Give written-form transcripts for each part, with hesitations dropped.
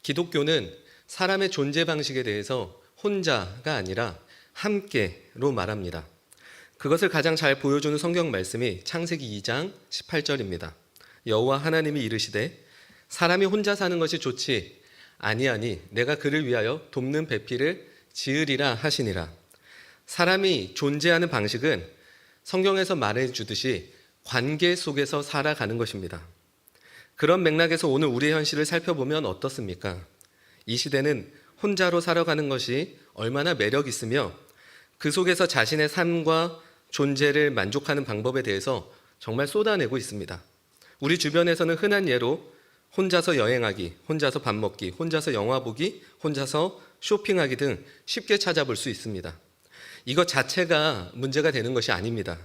기독교는 사람의 존재 방식에 대해서 혼자가 아니라 함께로 말합니다. 그것을 가장 잘 보여주는 성경 말씀이 창세기 2장 18절입니다. 여호와 하나님이 이르시되 사람이 혼자 사는 것이 좋지 아니하니 내가 그를 위하여 돕는 배필을 지으리라 하시니라. 사람이 존재하는 방식은 성경에서 말해주듯이 관계 속에서 살아가는 것입니다. 그런 맥락에서 오늘 우리의 현실을 살펴보면 어떻습니까? 이 시대는 혼자로 살아가는 것이 얼마나 매력 있으며 그 속에서 자신의 삶과 존재를 만족하는 방법에 대해서 정말 쏟아내고 있습니다. 우리 주변에서는 흔한 예로 혼자서 여행하기, 혼자서 밥 먹기, 혼자서 영화 보기, 혼자서 쇼핑하기 등 쉽게 찾아볼 수 있습니다. 이것 자체가 문제가 되는 것이 아닙니다.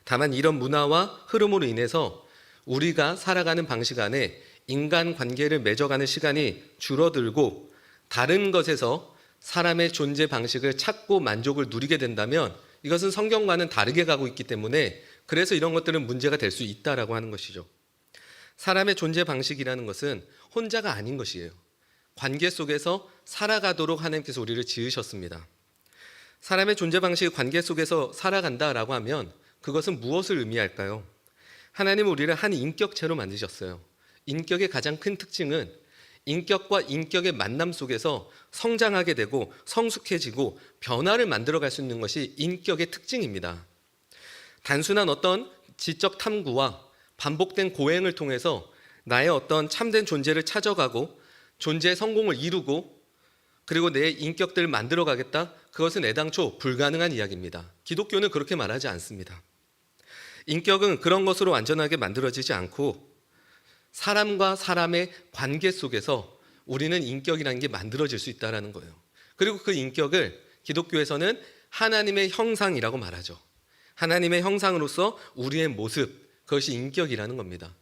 다만 이런 문화와 흐름으로 인해서 우리가 살아가는 방식 안에 인간관계를 맺어가는 시간이 줄어들고 다른 것에서 사람의 존재 방식을 찾고 만족을 누리게 된다면 이것은 성경과는 다르게 가고 있기 때문에 그래서 이런 것들은 문제가 될 수 있다라고 하는 것이죠. 사람의 존재 방식이라는 것은 혼자가 아닌 것이에요. 관계 속에서 살아가도록 하나님께서 우리를 지으셨습니다. 사람의 존재 방식이 관계 속에서 살아간다라고 하면 그것은 무엇을 의미할까요? 하나님은 우리를 한 인격체로 만드셨어요. 인격의 가장 큰 특징은 인격과 인격의 만남 속에서 성장하게 되고 성숙해지고 변화를 만들어갈 수 있는 것이 인격의 특징입니다. 단순한 어떤 지적 탐구와 반복된 고행을 통해서 나의 어떤 참된 존재를 찾아가고 존재의 성공을 이루고 그리고 내 인격들을 만들어가겠다? 그것은 애당초 불가능한 이야기입니다. 기독교는 그렇게 말하지 않습니다. 인격은 그런 것으로 완전하게 만들어지지 않고 사람과 사람의 관계 속에서 우리는 인격이라는 게 만들어질 수 있다는 거예요. 그리고 그 인격을 기독교에서는 하나님의 형상이라고 말하죠. 하나님의 형상으로서 우리의 모습, 그것이 인격이라는 겁니다.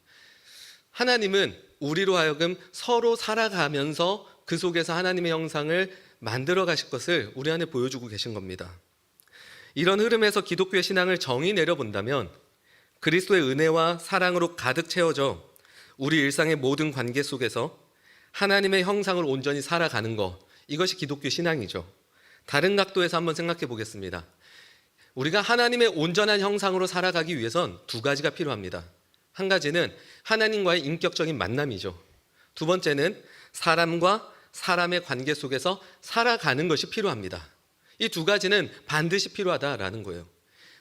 하나님은 우리로 하여금 서로 살아가면서 그 속에서 하나님의 형상을 만들어 가실 것을 우리 안에 보여주고 계신 겁니다. 이런 흐름에서 기독교의 신앙을 정의 내려본다면 그리스도의 은혜와 사랑으로 가득 채워져 우리 일상의 모든 관계 속에서 하나님의 형상을 온전히 살아가는 것, 이것이 기독교 신앙이죠. 다른 각도에서 한번 생각해 보겠습니다. 우리가 하나님의 온전한 형상으로 살아가기 위해선 두 가지가 필요합니다. 한 가지는 하나님과의 인격적인 만남이죠. 두 번째는 사람과 사람의 관계 속에서 살아가는 것이 필요합니다. 이 두 가지는 반드시 필요하다라는 거예요.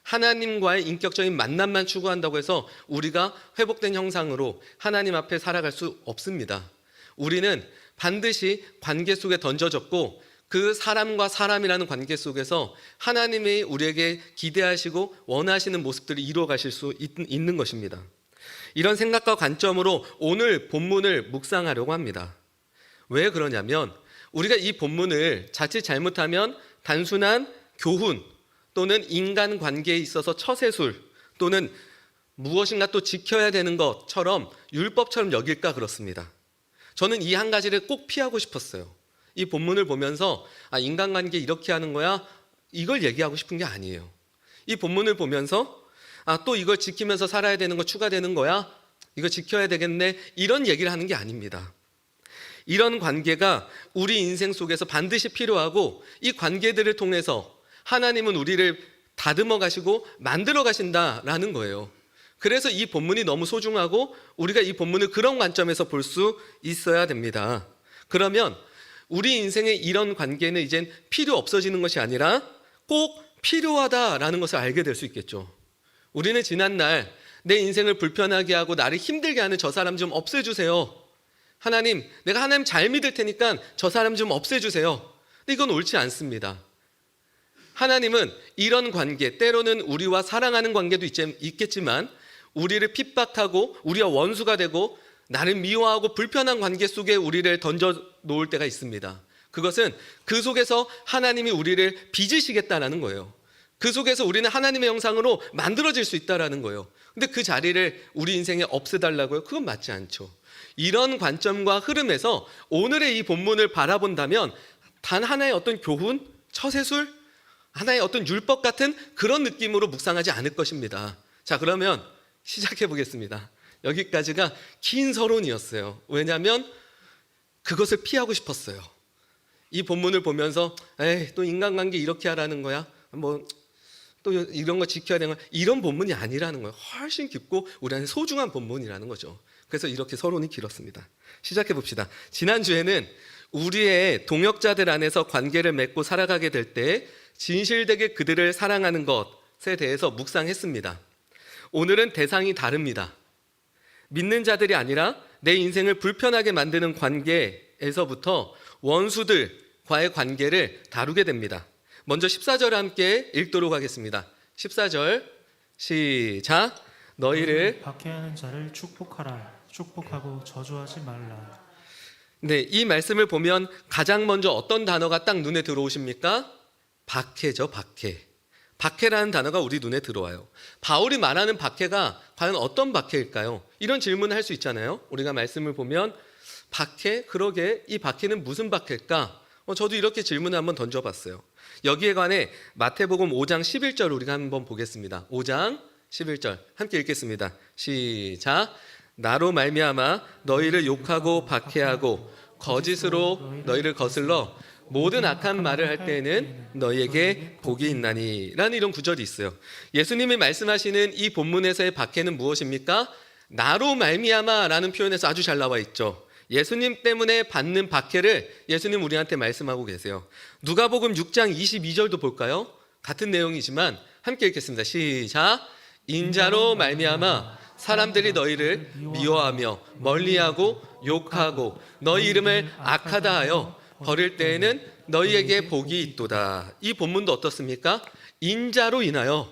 하나님과의 인격적인 만남만 추구한다고 해서 우리가 회복된 형상으로 하나님 앞에 살아갈 수 없습니다. 우리는 반드시 관계 속에 던져졌고 그 사람과 사람이라는 관계 속에서 하나님이 우리에게 기대하시고 원하시는 모습들을 이루어 가실 수 있는 것입니다. 이런 생각과 관점으로 오늘 본문을 묵상하려고 합니다. 왜 그러냐면 우리가 이 본문을 자칫 잘못하면 단순한 교훈 또는 인간관계에 있어서 처세술 또는 무엇인가 또 지켜야 되는 것처럼 율법처럼 여길까 그렇습니다. 저는 이 한 가지를 꼭 피하고 싶었어요. 이 본문을 보면서 인간관계 이렇게 하는 거야? 이걸 얘기하고 싶은 게 아니에요. 이 본문을 보면서 또 이걸 지키면서 살아야 되는 거 추가되는 거야? 이거 지켜야 되겠네? 이런 얘기를 하는 게 아닙니다. 이런 관계가 우리 인생 속에서 반드시 필요하고 이 관계들을 통해서 하나님은 우리를 다듬어 가시고 만들어 가신다라는 거예요. 그래서 이 본문이 너무 소중하고 우리가 이 본문을 그런 관점에서 볼 수 있어야 됩니다. 그러면 우리 인생의 이런 관계는 이젠 필요 없어지는 것이 아니라 꼭 필요하다라는 것을 알게 될 수 있겠죠. 우리는 지난날 내 인생을 불편하게 하고 나를 힘들게 하는 저 사람 좀 없애주세요. 하나님, 내가 하나님 잘 믿을 테니까 저 사람 좀 없애주세요. 근데 이건 옳지 않습니다. 하나님은 이런 관계, 때로는 우리와 사랑하는 관계도 있겠지만 우리를 핍박하고 우리와 원수가 되고 나를 미워하고 불편한 관계 속에 우리를 던져 놓을 때가 있습니다. 그것은 그 속에서 하나님이 우리를 빚으시겠다라는 거예요. 그 속에서 우리는 하나님의 형상으로 만들어질 수 있다라는 거예요. 근데 그 자리를 우리 인생에 없애달라고요? 그건 맞지 않죠. 이런 관점과 흐름에서 오늘의 이 본문을 바라본다면 단 하나의 어떤 교훈, 처세술, 하나의 어떤 율법 같은 그런 느낌으로 묵상하지 않을 것입니다. 자, 그러면 시작해 보겠습니다. 여기까지가 긴 서론이었어요. 왜냐하면 그것을 피하고 싶었어요. 이 본문을 보면서 에이, 또 인간관계 이렇게 하라는 거야? 뭐 또 이런 거 지켜야 되는 거야? 이런 본문이 아니라는 거예요. 훨씬 깊고 우리한테 소중한 본문이라는 거죠. 그래서 이렇게 서론이 길었습니다. 시작해 봅시다. 지난주에는 우리의 동역자들 안에서 관계를 맺고 살아가게 될 때 진실되게 그들을 사랑하는 것에 대해서 묵상했습니다. 오늘은 대상이 다릅니다. 믿는 자들이 아니라 내 인생을 불편하게 만드는 관계에서부터 원수들과의 관계를 다루게 됩니다. 먼저 14절 함께 읽도록 하겠습니다. 14절 시작. 너희를 박해하는 자를 축복하라. 축복하고 저주하지 말라. 네, 이 말씀을 보면 가장 먼저 어떤 단어가 딱 눈에 들어오십니까? 박해죠, 박해. 박해라는 단어가 우리 눈에 들어와요. 바울이 말하는 박해가 과연 어떤 박해일까요? 이런 질문을 할 수 있잖아요. 우리가 말씀을 보면 박해? 그러게 이 박해는 무슨 박해일까? 저도 이렇게 질문을 한번 던져봤어요. 여기에 관해 마태복음 5장 11절 우리가 한번 보겠습니다. 5장 11절 함께 읽겠습니다. 시작. 나로 말미암아 너희를 욕하고 박해하고 거짓으로 너희를 거슬러 모든 악한 말을 할 때에는 너희에게 복이 있나니 라는 이런 구절이 있어요. 예수님이 말씀하시는 이 본문에서의 박해는 무엇입니까? 나로 말미암아 라는 표현에서 아주 잘 나와 있죠. 예수님 때문에 받는 박해를 예수님 우리한테 말씀하고 계세요. 누가복음 6장 22절도 볼까요? 같은 내용이지만 함께 읽겠습니다. 시작. 인자로 말미암아 사람들이 너희를 미워하며 멀리하고 욕하고 너희 이름을 악하다 하여 버릴 때에는 너희에게 복이 있도다. 이 본문도 어떻습니까? 인자로 인하여,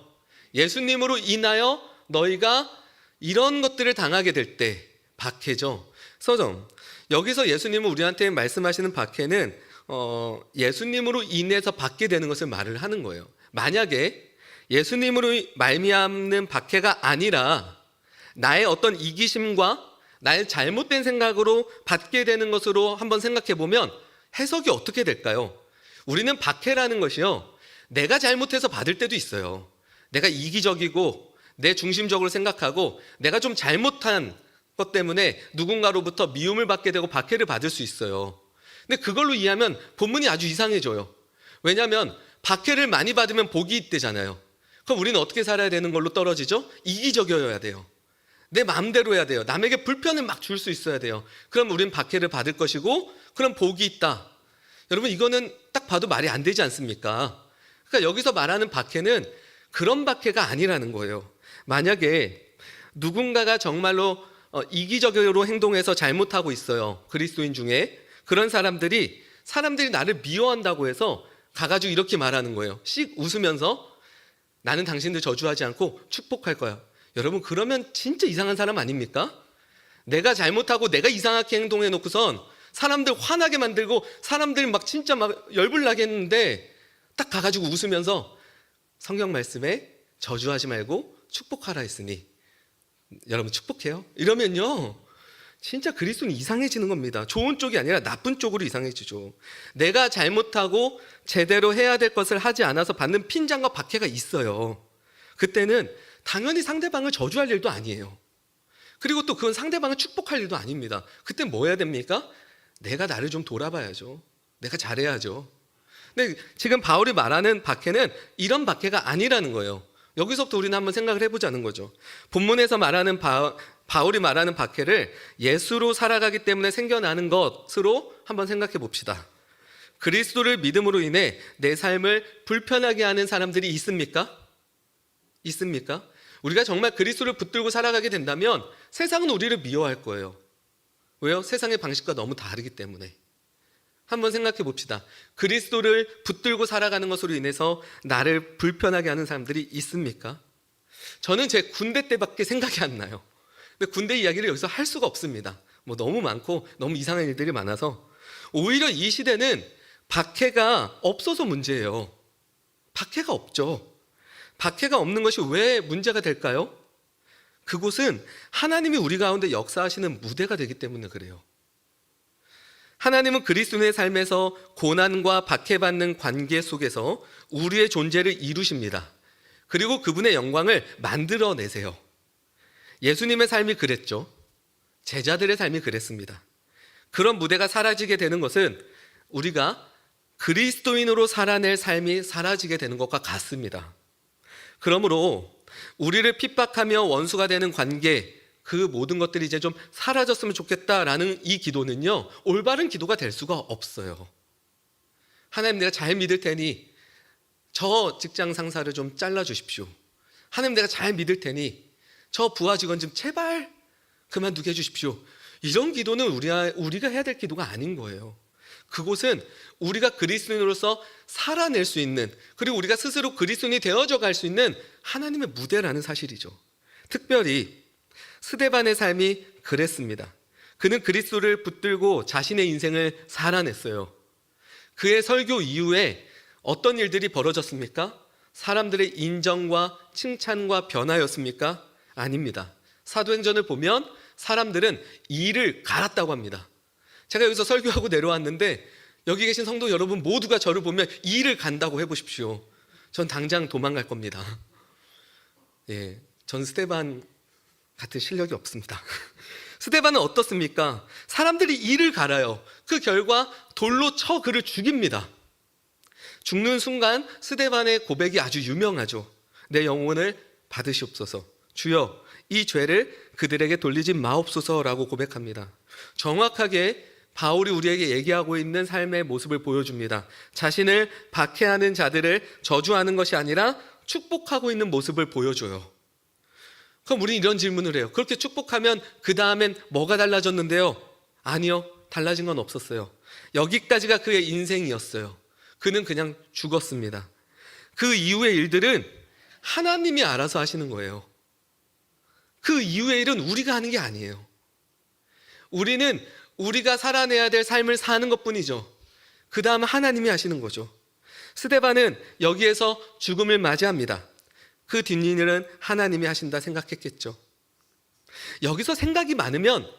예수님으로 인하여 너희가 이런 것들을 당하게 될 때 박해죠. 서정 여기서 예수님은 우리한테 말씀하시는 박해는 예수님으로 인해서 받게 되는 것을 말을 하는 거예요. 만약에 예수님으로 말미암는 박해가 아니라 나의 어떤 이기심과 나의 잘못된 생각으로 받게 되는 것으로 한번 생각해 보면 해석이 어떻게 될까요? 우리는 박해라는 것이요, 내가 잘못해서 받을 때도 있어요. 내가 이기적이고 내 중심적으로 생각하고 내가 좀 잘못한 것 때문에 누군가로부터 미움을 받게 되고 박해를 받을 수 있어요. 근데 그걸로 이해하면 본문이 아주 이상해져요. 왜냐하면 박해를 많이 받으면 복이 있대잖아요. 그럼 우리는 어떻게 살아야 되는 걸로 떨어지죠? 이기적이어야 돼요. 내 마음대로 해야 돼요. 남에게 불편을 막 줄 수 있어야 돼요. 그럼 우린 박해를 받을 것이고 그럼 복이 있다. 여러분 이거는 딱 봐도 말이 안 되지 않습니까? 그러니까 여기서 말하는 박해는 그런 박해가 아니라는 거예요. 만약에 누군가가 정말로 이기적으로 행동해서 잘못하고 있어요. 그리스도인 중에 그런 사람들이 나를 미워한다고 해서 가가지고 이렇게 말하는 거예요. 씩 웃으면서 나는 당신들 저주하지 않고 축복할 거야. 여러분 그러면 진짜 이상한 사람 아닙니까? 내가 잘못하고 내가 이상하게 행동해 놓고선 사람들 화나게 만들고 사람들 막 진짜 막 열불나게 했는데 딱 가가지고 웃으면서 성경 말씀에 저주하지 말고 축복하라 했으니 여러분 축복해요? 이러면요 진짜 그리스도는 이상해지는 겁니다. 좋은 쪽이 아니라 나쁜 쪽으로 이상해지죠. 내가 잘못하고 제대로 해야 될 것을 하지 않아서 받는 핀잔과 박해가 있어요. 그때는 당연히 상대방을 저주할 일도 아니에요. 그리고 또 그건 상대방을 축복할 일도 아닙니다. 그때 뭐 해야 됩니까? 내가 나를 좀 돌아봐야죠. 내가 잘해야죠. 근데 지금 바울이 말하는 박해는 이런 박해가 아니라는 거예요. 여기서부터 우리는 한번 생각을 해보자는 거죠. 본문에서 말하는 바울이 말하는 박해를 예수로 살아가기 때문에 생겨나는 것으로 한번 생각해 봅시다. 그리스도를 믿음으로 인해 내 삶을 불편하게 하는 사람들이 있습니까? 있습니까? 우리가 정말 그리스도를 붙들고 살아가게 된다면 세상은 우리를 미워할 거예요. 왜요? 세상의 방식과 너무 다르기 때문에. 한번 생각해 봅시다. 그리스도를 붙들고 살아가는 것으로 인해서 나를 불편하게 하는 사람들이 있습니까? 저는 제 군대 때밖에 생각이 안 나요. 근데 군대 이야기를 여기서 할 수가 없습니다. 너무 많고 너무 이상한 일들이 많아서. 오히려 이 시대는 박해가 없어서 문제예요. 박해가 없죠. 박해가 없는 것이 왜 문제가 될까요? 그곳은 하나님이 우리 가운데 역사하시는 무대가 되기 때문에 그래요. 하나님은 그리스도의 삶에서 고난과 박해받는 관계 속에서 우리의 존재를 이루십니다. 그리고 그분의 영광을 만들어내세요. 예수님의 삶이 그랬죠. 제자들의 삶이 그랬습니다. 그런 무대가 사라지게 되는 것은 우리가 그리스도인으로 살아낼 삶이 사라지게 되는 것과 같습니다. 그러므로 우리를 핍박하며 원수가 되는 관계, 그 모든 것들이 이제 좀 사라졌으면 좋겠다라는 이 기도는요, 올바른 기도가 될 수가 없어요. 하나님, 내가 잘 믿을 테니 저 직장 상사를 좀 잘라주십시오. 하나님, 내가 잘 믿을 테니 저 부하 직원 좀 제발 그만두게 해주십시오. 이런 기도는 우리가 해야 될 기도가 아닌 거예요. 그곳은 우리가 그리스도인으로서 살아낼 수 있는, 그리고 우리가 스스로 그리스도인이 되어져 갈 수 있는 하나님의 무대라는 사실이죠. 특별히 스데반의 삶이 그랬습니다. 그는 그리스도를 붙들고 자신의 인생을 살아냈어요. 그의 설교 이후에 어떤 일들이 벌어졌습니까? 사람들의 인정과 칭찬과 변화였습니까? 아닙니다. 사도행전을 보면 사람들은 이를 갈았다고 합니다. 제가 여기서 설교하고 내려왔는데 여기 계신 성도 여러분 모두가 저를 보면 이를 간다고 해보십시오. 전 당장 도망갈 겁니다. 전 스데반 같은 실력이 없습니다. 스데반은 어떻습니까? 사람들이 이를 갈아요. 그 결과 돌로 쳐 그를 죽입니다. 죽는 순간 스데반의 고백이 아주 유명하죠. 내 영혼을 받으시옵소서. 주여, 이 죄를 그들에게 돌리지 마옵소서라고 고백합니다. 정확하게 바울이 우리에게 얘기하고 있는 삶의 모습을 보여줍니다. 자신을 박해하는 자들을 저주하는 것이 아니라 축복하고 있는 모습을 보여줘요. 그럼 우리는 이런 질문을 해요. 그렇게 축복하면 그 다음엔 뭐가 달라졌는데요? 아니요, 달라진 건 없었어요. 여기까지가 그의 인생이었어요. 그는 그냥 죽었습니다. 그 이후의 일들은 하나님이 알아서 하시는 거예요. 그 이후의 일은 우리가 하는 게 아니에요. 우리는 우리가 살아내야 될 삶을 사는 것뿐이죠. 그 다음 하나님이 하시는 거죠. 스데반은 여기에서 죽음을 맞이합니다. 그 뒷일은 하나님이 하신다 생각했겠죠. 여기서 생각이 많으면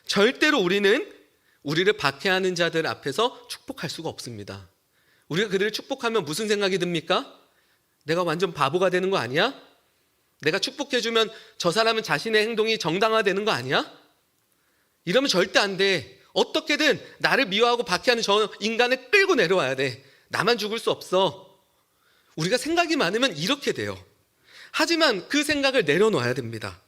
절대로 우리는 우리를 박해하는 자들 앞에서 축복할 수가 없습니다. 우리가 그들을 축복하면 무슨 생각이 듭니까? 내가 완전 바보가 되는 거 아니야? 내가 축복해주면 저 사람은 자신의 행동이 정당화되는 거 아니야? 이러면 절대 안 돼. 어떻게든 나를 미워하고 박해하는 저 인간을 끌고 내려와야 돼. 나만 죽을 수 없어. 우리가 생각이 많으면 이렇게 돼요. 하지만 그 생각을 내려놓아야 됩니다.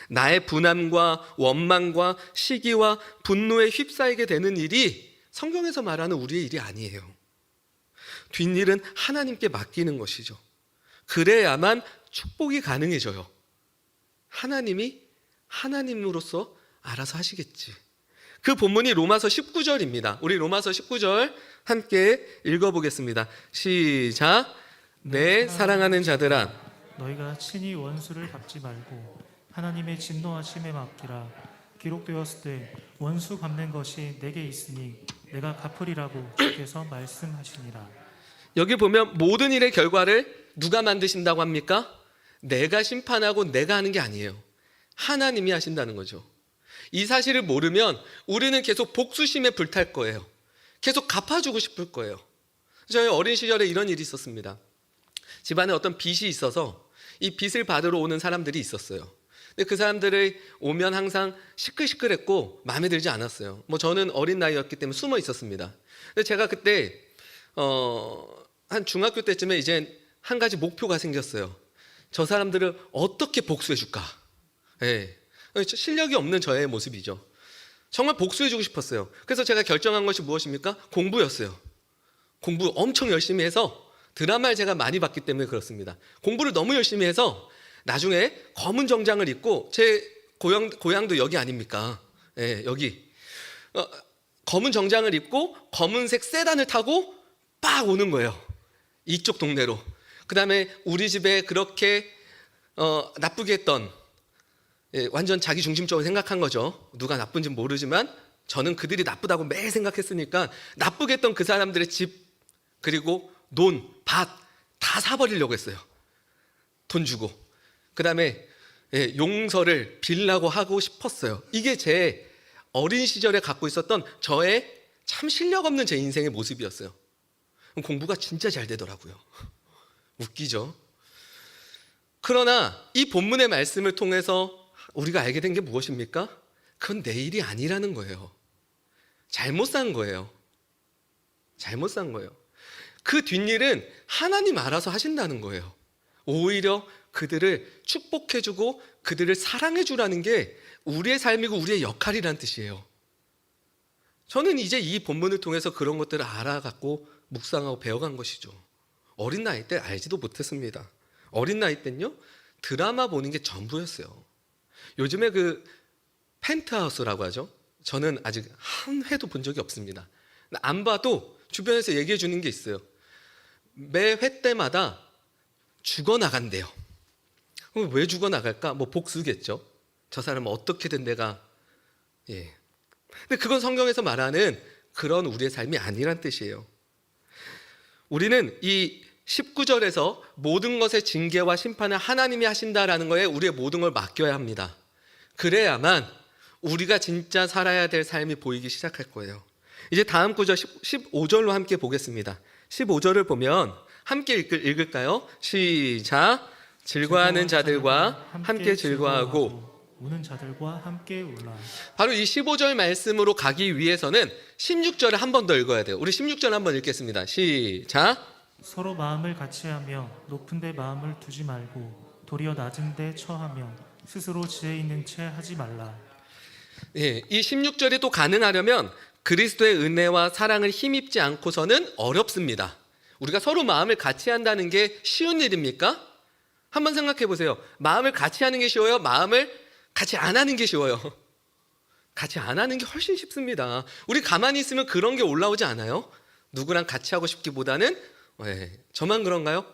나의 분함과 원망과 시기와 분노에 휩싸이게 되는 일이 성경에서 말하는 우리의 일이 아니에요. 뒷일은 하나님께 맡기는 것이죠. 그래야만 축복이 가능해져요. 하나님이 하나님으로서 알아서 하시겠지. 그 본문이 로마서 19절입니다. 우리 로마서 19절 함께 읽어보겠습니다. 시작. 내 사랑하는 자들아, 너희가 친히 원수를 갚지 말고 하나님의 진노하심에 맡기라. 기록되었을 때 원수 갚는 것이 내게 있으니 내가 갚으리라고 주께서 말씀하시니라. 여기 보면 모든 일의 결과를 누가 만드신다고 합니까? 내가 심판하고 내가 하는 게 아니에요. 하나님이 하신다는 거죠. 이 사실을 모르면 우리는 계속 복수심에 불탈 거예요. 계속 갚아주고 싶을 거예요. 저희 어린 시절에 이런 일이 있었습니다. 집안에 어떤 빚이 있어서 이 빚을 받으러 오는 사람들이 있었어요. 근데 그 사람들이 오면 항상 시끌시끌했고 마음에 들지 않았어요. 저는 어린 나이였기 때문에 숨어 있었습니다. 근데 제가 그때 한 중학교 때쯤에 이제 한 가지 목표가 생겼어요. 저 사람들을 어떻게 복수해 줄까? 실력이 없는 저의 모습이죠. 정말 복수해 주고 싶었어요. 그래서 제가 결정한 것이 무엇입니까? 공부였어요. 공부 엄청 열심히 해서 드라마를 제가 많이 봤기 때문에 그렇습니다. 공부를 너무 열심히 해서 나중에 검은 정장을 입고, 제 고향도 여기 아닙니까? 여기 검은 정장을 입고 검은색 세단을 타고 빡 오는 거예요. 이쪽 동네로. 그 다음에 우리 집에 그렇게 나쁘게 했던, 완전 자기 중심적으로 생각한 거죠. 누가 나쁜지 모르지만 저는 그들이 나쁘다고 매일 생각했으니까 나쁘게 했던 그 사람들의 집, 그리고 논, 밭 다 사버리려고 했어요. 돈 주고. 그 다음에 용서를 빌라고 하고 싶었어요. 이게 제 어린 시절에 갖고 있었던 저의 참 실력 없는 제 인생의 모습이었어요. 공부가 진짜 잘 되더라고요. 웃기죠? 그러나 이 본문의 말씀을 통해서 우리가 알게 된 게 무엇입니까? 그건 내 일이 아니라는 거예요. 잘못 산 거예요. 잘못 산 거예요. 그 뒷일은 하나님 알아서 하신다는 거예요. 오히려 그들을 축복해주고 그들을 사랑해주라는 게 우리의 삶이고 우리의 역할이란 뜻이에요. 저는 이제 이 본문을 통해서 그런 것들을 알아갖고 묵상하고 배워간 것이죠. 어린 나이 때 알지도 못했습니다. 어린 나이 때는요, 드라마 보는 게 전부였어요. 요즘에 그 펜트하우스라고 하죠. 저는 아직 한 회도 본 적이 없습니다. 안 봐도 주변에서 얘기해 주는 게 있어요. 매 회 때마다 죽어나간대요. 왜 죽어나갈까? 뭐 복수겠죠. 저 사람은 어떻게든 내가, 근데 그건 성경에서 말하는 그런 우리의 삶이 아니란 뜻이에요. 우리는 이 19절에서 모든 것의 징계와 심판을 하나님이 하신다라는 거에 우리의 모든 걸 맡겨야 합니다. 그래야만 우리가 진짜 살아야 될 삶이 보이기 시작할 거예요. 이제 다음 구절 15절로 함께 보겠습니다. 15절을 보면 함께 읽을까요? 시작. 즐거워하는 자들과 함께 즐거워하고 우는 자들과 함께 울라. 바로 이 15절 말씀으로 가기 위해서는 16절을 한 번 더 읽어야 돼요. 우리 16절 한번 읽겠습니다. 시작. 서로 마음을 같이하며 높은 데 마음을 두지 말고 도리어 낮은 데 처하며 스스로 지혜 있는 채 하지 말라. 이 16절이 또 가능하려면 그리스도의 은혜와 사랑을 힘입지 않고서는 어렵습니다. 우리가 서로 마음을 같이 한다는 게 쉬운 일입니까? 한번 생각해 보세요. 마음을 같이 하는 게 쉬워요? 마음을 같이 안 하는 게 쉬워요? 같이 안 하는 게 훨씬 쉽습니다. 우리 가만히 있으면 그런 게 올라오지 않아요? 누구랑 같이 하고 싶기보다는 저만 그런가요?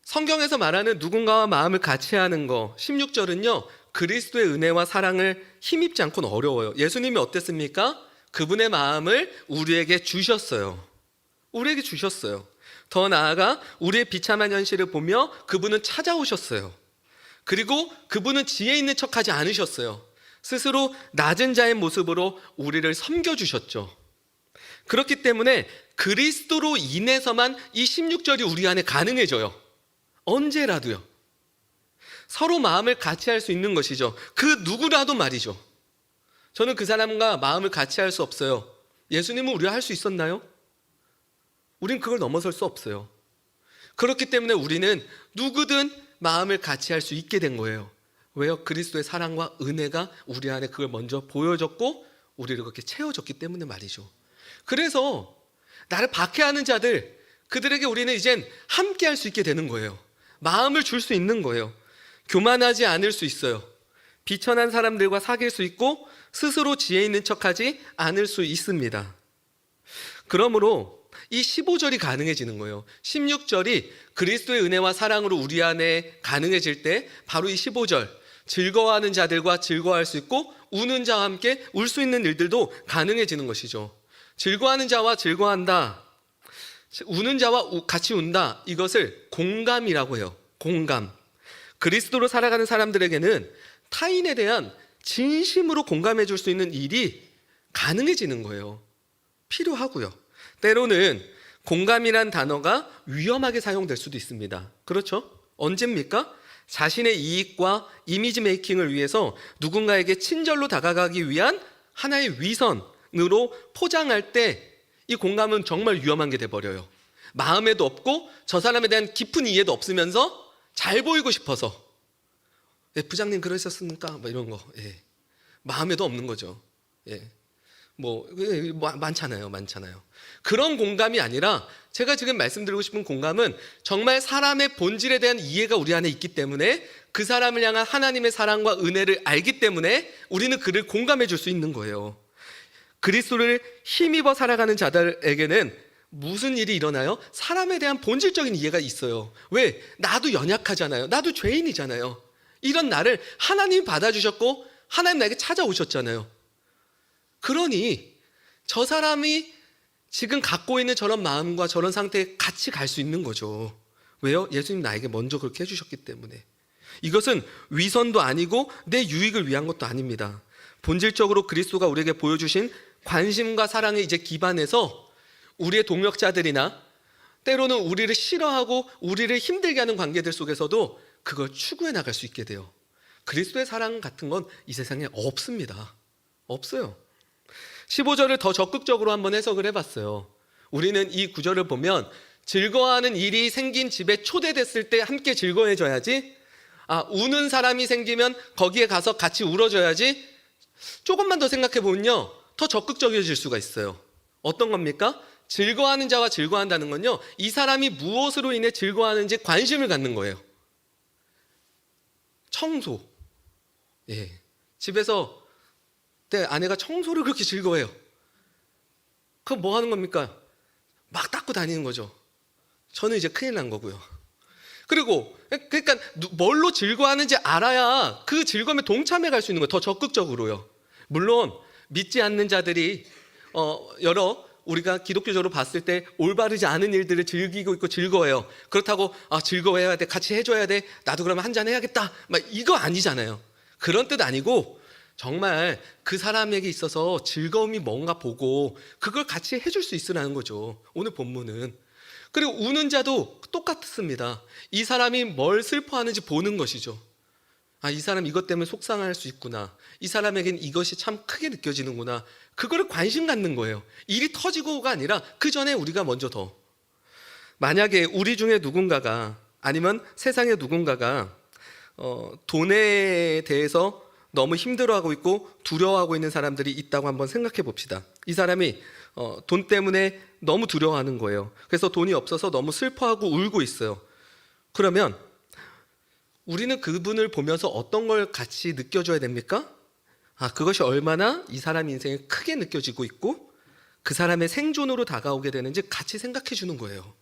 성경에서 말하는 누군가와 마음을 같이 하는 거 16절은요, 그리스도의 은혜와 사랑을 힘입지 않고는 어려워요. 예수님이 어땠습니까? 그분의 마음을 우리에게 주셨어요. 우리에게 주셨어요. 더 나아가 우리의 비참한 현실을 보며 그분은 찾아오셨어요. 그리고 그분은 지혜 있는 척하지 않으셨어요. 스스로 낮은 자의 모습으로 우리를 섬겨주셨죠. 그렇기 때문에 그리스도로 인해서만 이 16절이 우리 안에 가능해져요. 언제라도요. 서로 마음을 같이 할 수 있는 것이죠. 그 누구라도 말이죠. 저는 그 사람과 마음을 같이 할 수 없어요. 예수님은 우리가 할 수 있었나요? 우린 그걸 넘어설 수 없어요. 그렇기 때문에 우리는 누구든 마음을 같이 할 수 있게 된 거예요. 왜요? 그리스도의 사랑과 은혜가 우리 안에 그걸 먼저 보여줬고 우리를 그렇게 채워줬기 때문에 말이죠. 그래서 나를 박해하는 자들, 그들에게 우리는 이젠 함께 할 수 있게 되는 거예요. 마음을 줄 수 있는 거예요. 교만하지 않을 수 있어요. 비천한 사람들과 사귈 수 있고 스스로 지혜 있는 척하지 않을 수 있습니다. 그러므로 이 15절이 가능해지는 거예요. 16절이 그리스도의 은혜와 사랑으로 우리 안에 가능해질 때 바로 이 15절, 즐거워하는 자들과 즐거워할 수 있고 우는 자와 함께 울 수 있는 일들도 가능해지는 것이죠. 즐거워하는 자와 즐거워한다, 우는 자와 같이 운다, 이것을 공감이라고 해요. 공감. 그리스도로 살아가는 사람들에게는 타인에 대한 진심으로 공감해 줄 수 있는 일이 가능해지는 거예요. 필요하고요. 때로는 공감이란 단어가 위험하게 사용될 수도 있습니다. 그렇죠? 언제입니까? 자신의 이익과 이미지 메이킹을 위해서 누군가에게 친절로 다가가기 위한 하나의 위선으로 포장할 때 이 공감은 정말 위험한 게 돼버려요. 마음에도 없고 저 사람에 대한 깊은 이해도 없으면서 잘 보이고 싶어서 부장님 그러셨습니까? 뭐 이런 거 마음에도 없는 거죠. 많잖아요. 그런 공감이 아니라 제가 지금 말씀드리고 싶은 공감은 정말 사람의 본질에 대한 이해가 우리 안에 있기 때문에 그 사람을 향한 하나님의 사랑과 은혜를 알기 때문에 우리는 그를 공감해 줄 수 있는 거예요. 그리스도를 힘입어 살아가는 자들에게는 무슨 일이 일어나요? 사람에 대한 본질적인 이해가 있어요. 왜? 나도 연약하잖아요. 나도 죄인이잖아요. 이런 나를 하나님이 받아주셨고 하나님 나에게 찾아오셨잖아요. 그러니 저 사람이 지금 갖고 있는 저런 마음과 저런 상태에 같이 갈 수 있는 거죠. 왜요? 예수님 나에게 먼저 그렇게 해주셨기 때문에. 이것은 위선도 아니고 내 유익을 위한 것도 아닙니다. 본질적으로 그리스도가 우리에게 보여주신 관심과 사랑에 이제 기반해서 우리의 동역자들이나 때로는 우리를 싫어하고 우리를 힘들게 하는 관계들 속에서도 그걸 추구해 나갈 수 있게 돼요. 그리스도의 사랑 같은 건 이 세상에 없습니다. 없어요. 15절을 더 적극적으로 한번 해석을 해봤어요. 우리는 이 구절을 보면 즐거워하는 일이 생긴 집에 초대됐을 때 함께 즐거워해줘야지, 우는 사람이 생기면 거기에 가서 같이 울어줘야지, 조금만 더 생각해 보면요, 더 적극적이어질 수가 있어요. 어떤 겁니까? 즐거워하는 자와 즐거워한다는 건요, 이 사람이 무엇으로 인해 즐거워하는지 관심을 갖는 거예요. 청소. 예. 집에서 내 아내가 청소를 그렇게 즐거워해요. 그럼 뭐 하는 겁니까? 막 닦고 다니는 거죠. 저는 이제 큰일 난 거고요. 그리고 그러니까 뭘로 즐거워하는지 알아야 그 즐거움에 동참해 갈 수 있는 거예요. 더 적극적으로요. 물론 믿지 않는 자들이 여러 우리가 기독교적으로 봤을 때 올바르지 않은 일들을 즐기고 있고 즐거워해요. 그렇다고 즐거워해야 돼, 같이 해줘야 돼, 나도 그러면 한잔 해야겠다, 막 이거 아니잖아요. 그런 뜻 아니고 정말 그 사람에게 있어서 즐거움이 뭔가 보고 그걸 같이 해줄 수 있으라는 거죠, 오늘 본문은. 그리고 우는 자도 똑같습니다. 이 사람이 뭘 슬퍼하는지 보는 것이죠. 이 사람 이것 때문에 속상할 수 있구나, 이 사람에겐 이것이 참 크게 느껴지는구나, 그거를 관심 갖는 거예요. 일이 터지고가 아니라 그 전에 우리가 먼저 더. 만약에 우리 중에 누군가가, 아니면 세상의 누군가가 돈에 대해서 너무 힘들어하고 있고 두려워하고 있는 사람들이 있다고 한번 생각해 봅시다. 이 사람이 돈 때문에 너무 두려워하는 거예요. 그래서 돈이 없어서 너무 슬퍼하고 울고 있어요. 그러면 우리는 그분을 보면서 어떤 걸 같이 느껴줘야 됩니까? 그것이 얼마나 이 사람 인생에 크게 느껴지고 있고 그 사람의 생존으로 다가오게 되는지 같이 생각해 주는 거예요.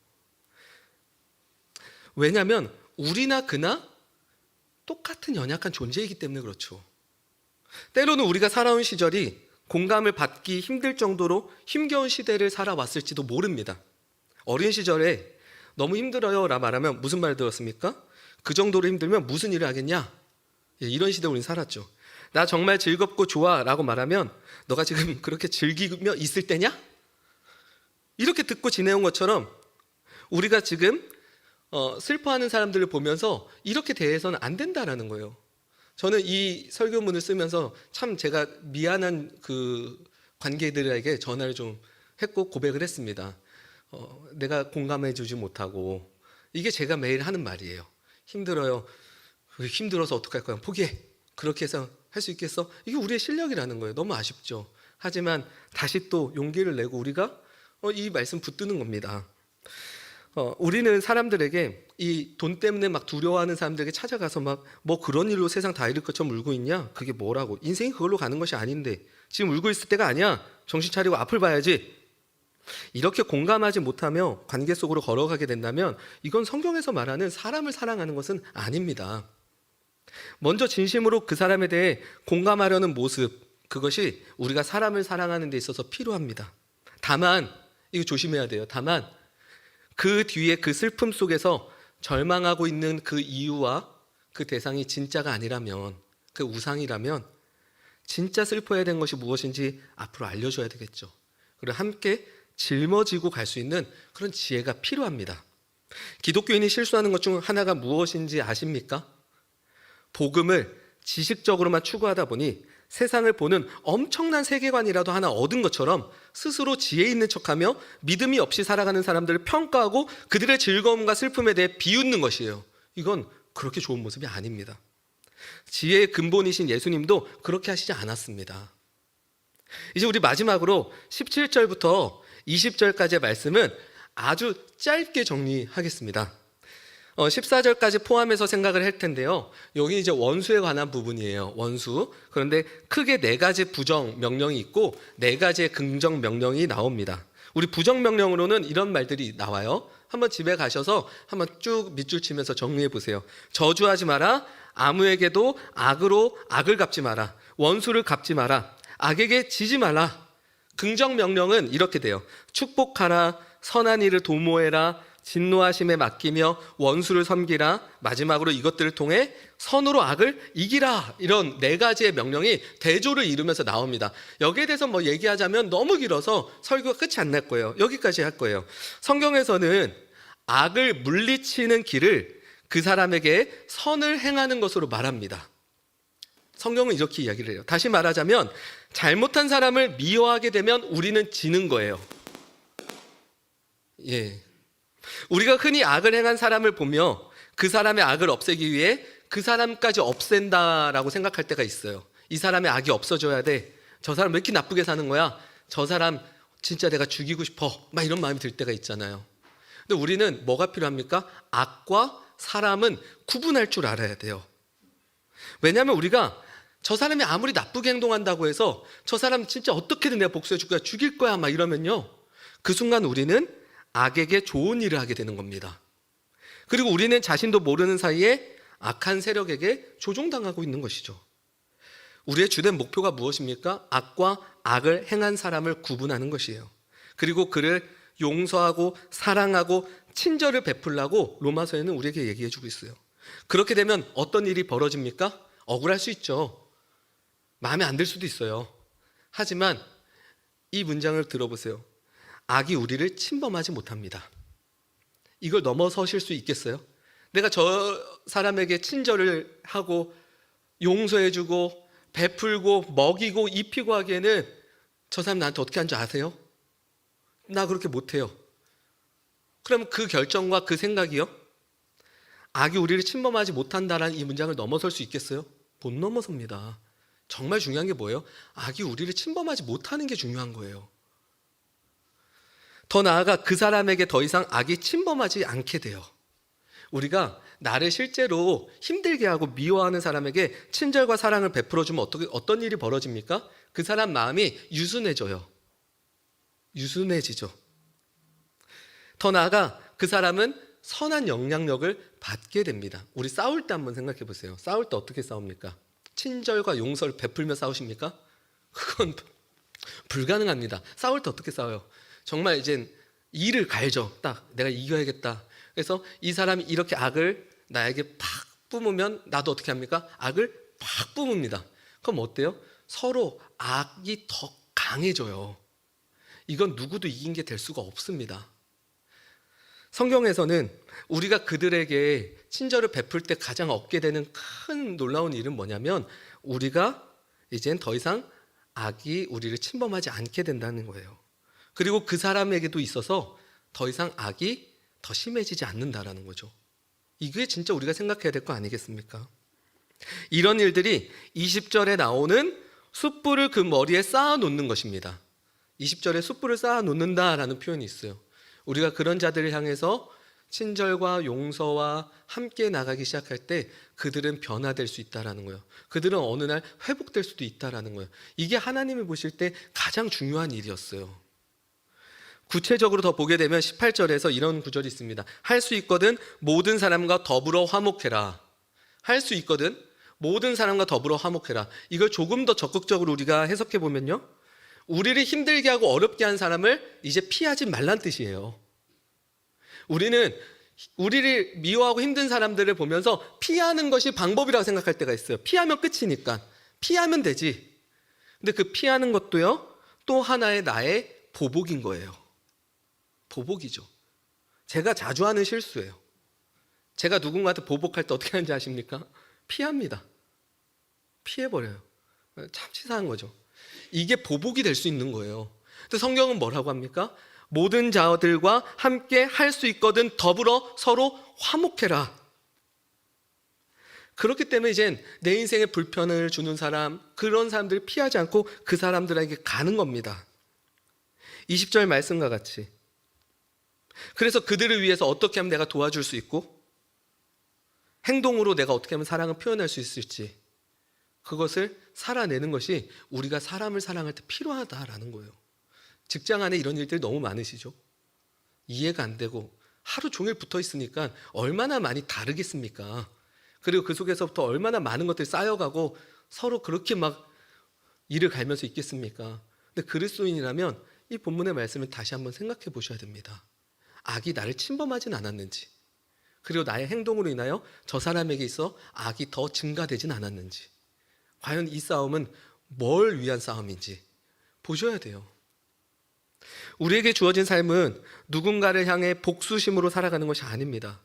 왜냐하면 우리나 그나 똑같은 연약한 존재이기 때문에 그렇죠. 때로는 우리가 살아온 시절이 공감을 받기 힘들 정도로 힘겨운 시대를 살아왔을지도 모릅니다. 어린 시절에 너무 힘들어요 라 말하면 무슨 말 들었습니까? 그 정도로 힘들면 무슨 일을 하겠냐? 이런 시대에 우리는 살았죠. 나 정말 즐겁고 좋아 라고 말하면 너가 지금 그렇게 즐기며 있을 때냐? 이렇게 듣고 지내온 것처럼 우리가 지금 슬퍼하는 사람들을 보면서 이렇게 대해서는 안 된다라는 거예요. 저는 이 설교문을 쓰면서 참 제가 미안한 그 관계들에게 전화를 좀 했고 고백을 했습니다. 내가 공감해 주지 못하고, 이게 제가 매일 하는 말이에요. 힘들어요. 힘들어서 어떡할 거야? 포기해. 그렇게 해서 할 수 있겠어? 이게 우리의 실력이라는 거예요. 너무 아쉽죠. 하지만 다시 또 용기를 내고 우리가 이 말씀 붙드는 겁니다. 우리는 사람들에게 이 돈 때문에 막 두려워하는 사람들에게 찾아가서 막 뭐 그런 일로 세상 다 잃을 것처럼 울고 있냐? 그게 뭐라고? 인생이 그걸로 가는 것이 아닌데 지금 울고 있을 때가 아니야. 정신 차리고 앞을 봐야지. 이렇게 공감하지 못하며 관계 속으로 걸어가게 된다면 이건 성경에서 말하는 사람을 사랑하는 것은 아닙니다. 먼저 진심으로 그 사람에 대해 공감하려는 모습, 그것이 우리가 사람을 사랑하는 데 있어서 필요합니다. 다만 이거 조심해야 돼요. 다만 그 뒤에 그 슬픔 속에서 절망하고 있는 그 이유와 그 대상이 진짜가 아니라면, 그 우상이라면 진짜 슬퍼해야 되는 것이 무엇인지 앞으로 알려줘야 되겠죠. 그리고 함께 짊어지고 갈 수 있는 그런 지혜가 필요합니다. 기독교인이 실수하는 것 중 하나가 무엇인지 아십니까? 복음을 지식적으로만 추구하다 보니 세상을 보는 엄청난 세계관이라도 하나 얻은 것처럼 스스로 지혜 있는 척하며 믿음이 없이 살아가는 사람들을 평가하고 그들의 즐거움과 슬픔에 대해 비웃는 것이에요. 이건 그렇게 좋은 모습이 아닙니다. 지혜의 근본이신 예수님도 그렇게 하시지 않았습니다. 이제 우리 마지막으로 17절부터 20절까지의 말씀은 아주 짧게 정리하겠습니다. 14절까지 포함해서 생각을 할 텐데요. 여기 이제 원수에 관한 부분이에요. 원수. 그런데 크게 4가지 부정 명령이 있고 4가지의 긍정 명령이 나옵니다. 우리 부정 명령으로는 이런 말들이 나와요. 한번 집에 가셔서 한번 쭉 밑줄 치면서 정리해 보세요. 저주하지 마라. 아무에게도 악으로 악을 갚지 마라. 원수를 갚지 마라. 악에게 지지 말라. 긍정 명령은 이렇게 돼요. 축복하라. 선한 일을 도모해라. 진노하심에 맡기며 원수를 섬기라. 마지막으로 이것들을 통해 선으로 악을 이기라. 이런 4가지의 명령이 대조를 이루면서 나옵니다. 여기에 대해서 뭐 얘기하자면 너무 길어서 설교가 끝이 안 날 거예요. 여기까지 할 거예요. 성경에서는 악을 물리치는 길을 그 사람에게 선을 행하는 것으로 말합니다. 성경은 이렇게 이야기를 해요. 다시 말하자면 잘못한 사람을 미워하게 되면 우리는 지는 거예요. 예. 우리가 흔히 악을 행한 사람을 보며 그 사람의 악을 없애기 위해 그 사람까지 없앤다라고 생각할 때가 있어요. 이 사람의 악이 없어져야 돼. 저 사람 왜 이렇게 나쁘게 사는 거야? 저 사람 진짜 내가 죽이고 싶어. 막 이런 마음이 들 때가 있잖아요. 근데 우리는 뭐가 필요합니까? 악과 사람은 구분할 줄 알아야 돼요. 왜냐하면 우리가 저 사람이 아무리 나쁘게 행동한다고 해서 저 사람 진짜 어떻게든 내가 복수해 줄 거야, 죽일 거야 막 이러면요, 그 순간 우리는 악에게 좋은 일을 하게 되는 겁니다. 그리고 우리는 자신도 모르는 사이에 악한 세력에게 조종당하고 있는 것이죠. 우리의 주된 목표가 무엇입니까? 악과 악을 행한 사람을 구분하는 것이에요. 그리고 그를 용서하고 사랑하고 친절을 베풀라고 로마서에는 우리에게 얘기해 주고 있어요. 그렇게 되면 어떤 일이 벌어집니까? 억울할 수 있죠. 마음에 안 들 수도 있어요. 하지만 이 문장을 들어보세요. 악이 우리를 침범하지 못합니다. 이걸 넘어서실 수 있겠어요? 내가 저 사람에게 친절을 하고 용서해주고 베풀고 먹이고 입히고 하기에는 저 사람 나한테 어떻게 하는 줄 아세요? 나 그렇게 못해요. 그럼 그 결정과 그 생각이요? 악이 우리를 침범하지 못한다라는 이 문장을 넘어설 수 있겠어요? 못 넘어섭니다. 정말 중요한 게 뭐예요? 악이 우리를 침범하지 못하는 게 중요한 거예요. 더 나아가 그 사람에게 더 이상 악이 침범하지 않게 돼요. 우리가 나를 실제로 힘들게 하고 미워하는 사람에게 친절과 사랑을 베풀어주면 어떤 일이 벌어집니까? 그 사람 마음이 유순해져요. 유순해지죠. 더 나아가 그 사람은 선한 영향력을 받게 됩니다. 우리 싸울 때 한번 생각해 보세요. 싸울 때 어떻게 싸웁니까? 친절과 용서를 베풀며 싸우십니까? 그건 불가능합니다. 싸울 때 어떻게 싸워요? 정말 이젠 이를 갈죠. 딱 내가 이겨야겠다. 그래서 이 사람이 이렇게 악을 나에게 팍 뿜으면 나도 어떻게 합니까? 악을 팍 뿜습니다. 그럼 어때요? 서로 악이 더 강해져요. 이건 누구도 이긴 게 될 수가 없습니다. 성경에서는 우리가 그들에게 친절을 베풀 때 가장 얻게 되는 큰 놀라운 일은 뭐냐면 우리가 이젠 더 이상 악이 우리를 침범하지 않게 된다는 거예요. 그리고 그 사람에게도 있어서 더 이상 악이 더 심해지지 않는다라는 거죠. 이게 진짜 우리가 생각해야 될 거 아니겠습니까? 이런 일들이 20절에 나오는 숯불을 그 머리에 쌓아 놓는 것입니다. 20절에 숯불을 쌓아 놓는다라는 표현이 있어요. 우리가 그런 자들을 향해서 친절과 용서와 함께 나가기 시작할 때 그들은 변화될 수 있다라는 거예요. 그들은 어느 날 회복될 수도 있다라는 거예요. 이게 하나님이 보실 때 가장 중요한 일이었어요. 구체적으로 더 보게 되면 18절에서 이런 구절이 있습니다. 할 수 있거든 모든 사람과 더불어 화목해라. 할 수 있거든 모든 사람과 더불어 화목해라. 이걸 조금 더 적극적으로 우리가 해석해 보면요, 우리를 힘들게 하고 어렵게 한 사람을 이제 피하지 말란 뜻이에요. 우리는 우리를 미워하고 힘든 사람들을 보면서 피하는 것이 방법이라고 생각할 때가 있어요. 피하면 끝이니까 피하면 되지. 근데 그 피하는 것도요, 또 하나의 나의 보복인 거예요. 보복이죠. 제가 자주 하는 실수예요. 제가 누군가한테 보복할 때 어떻게 하는지 아십니까? 피합니다. 피해버려요. 참 치사한 거죠. 이게 보복이 될 수 있는 거예요. 근데 성경은 뭐라고 합니까? 모든 자들과 함께 할 수 있거든 더불어 서로 화목해라. 그렇기 때문에 이젠 내 인생에 불편을 주는 사람, 그런 사람들을 피하지 않고 그 사람들에게 가는 겁니다. 20절 말씀과 같이. 그래서 그들을 위해서 어떻게 하면 내가 도와줄 수 있고 행동으로 내가 어떻게 하면 사랑을 표현할 수 있을지, 그것을 살아내는 것이 우리가 사람을 사랑할 때 필요하다라는 거예요. 직장 안에 이런 일들이 너무 많으시죠? 이해가 안 되고 하루 종일 붙어 있으니까 얼마나 많이 다르겠습니까? 그리고 그 속에서부터 얼마나 많은 것들이 쌓여가고 서로 그렇게 막 이를 갈면서 있겠습니까? 근데 그리스도인이라면 이 본문의 말씀을 다시 한번 생각해 보셔야 됩니다. 악이 나를 침범하진 않았는지, 그리고 나의 행동으로 인하여 저 사람에게 있어 악이 더 증가되진 않았는지, 과연 이 싸움은 뭘 위한 싸움인지 보셔야 돼요. 우리에게 주어진 삶은 누군가를 향해 복수심으로 살아가는 것이 아닙니다.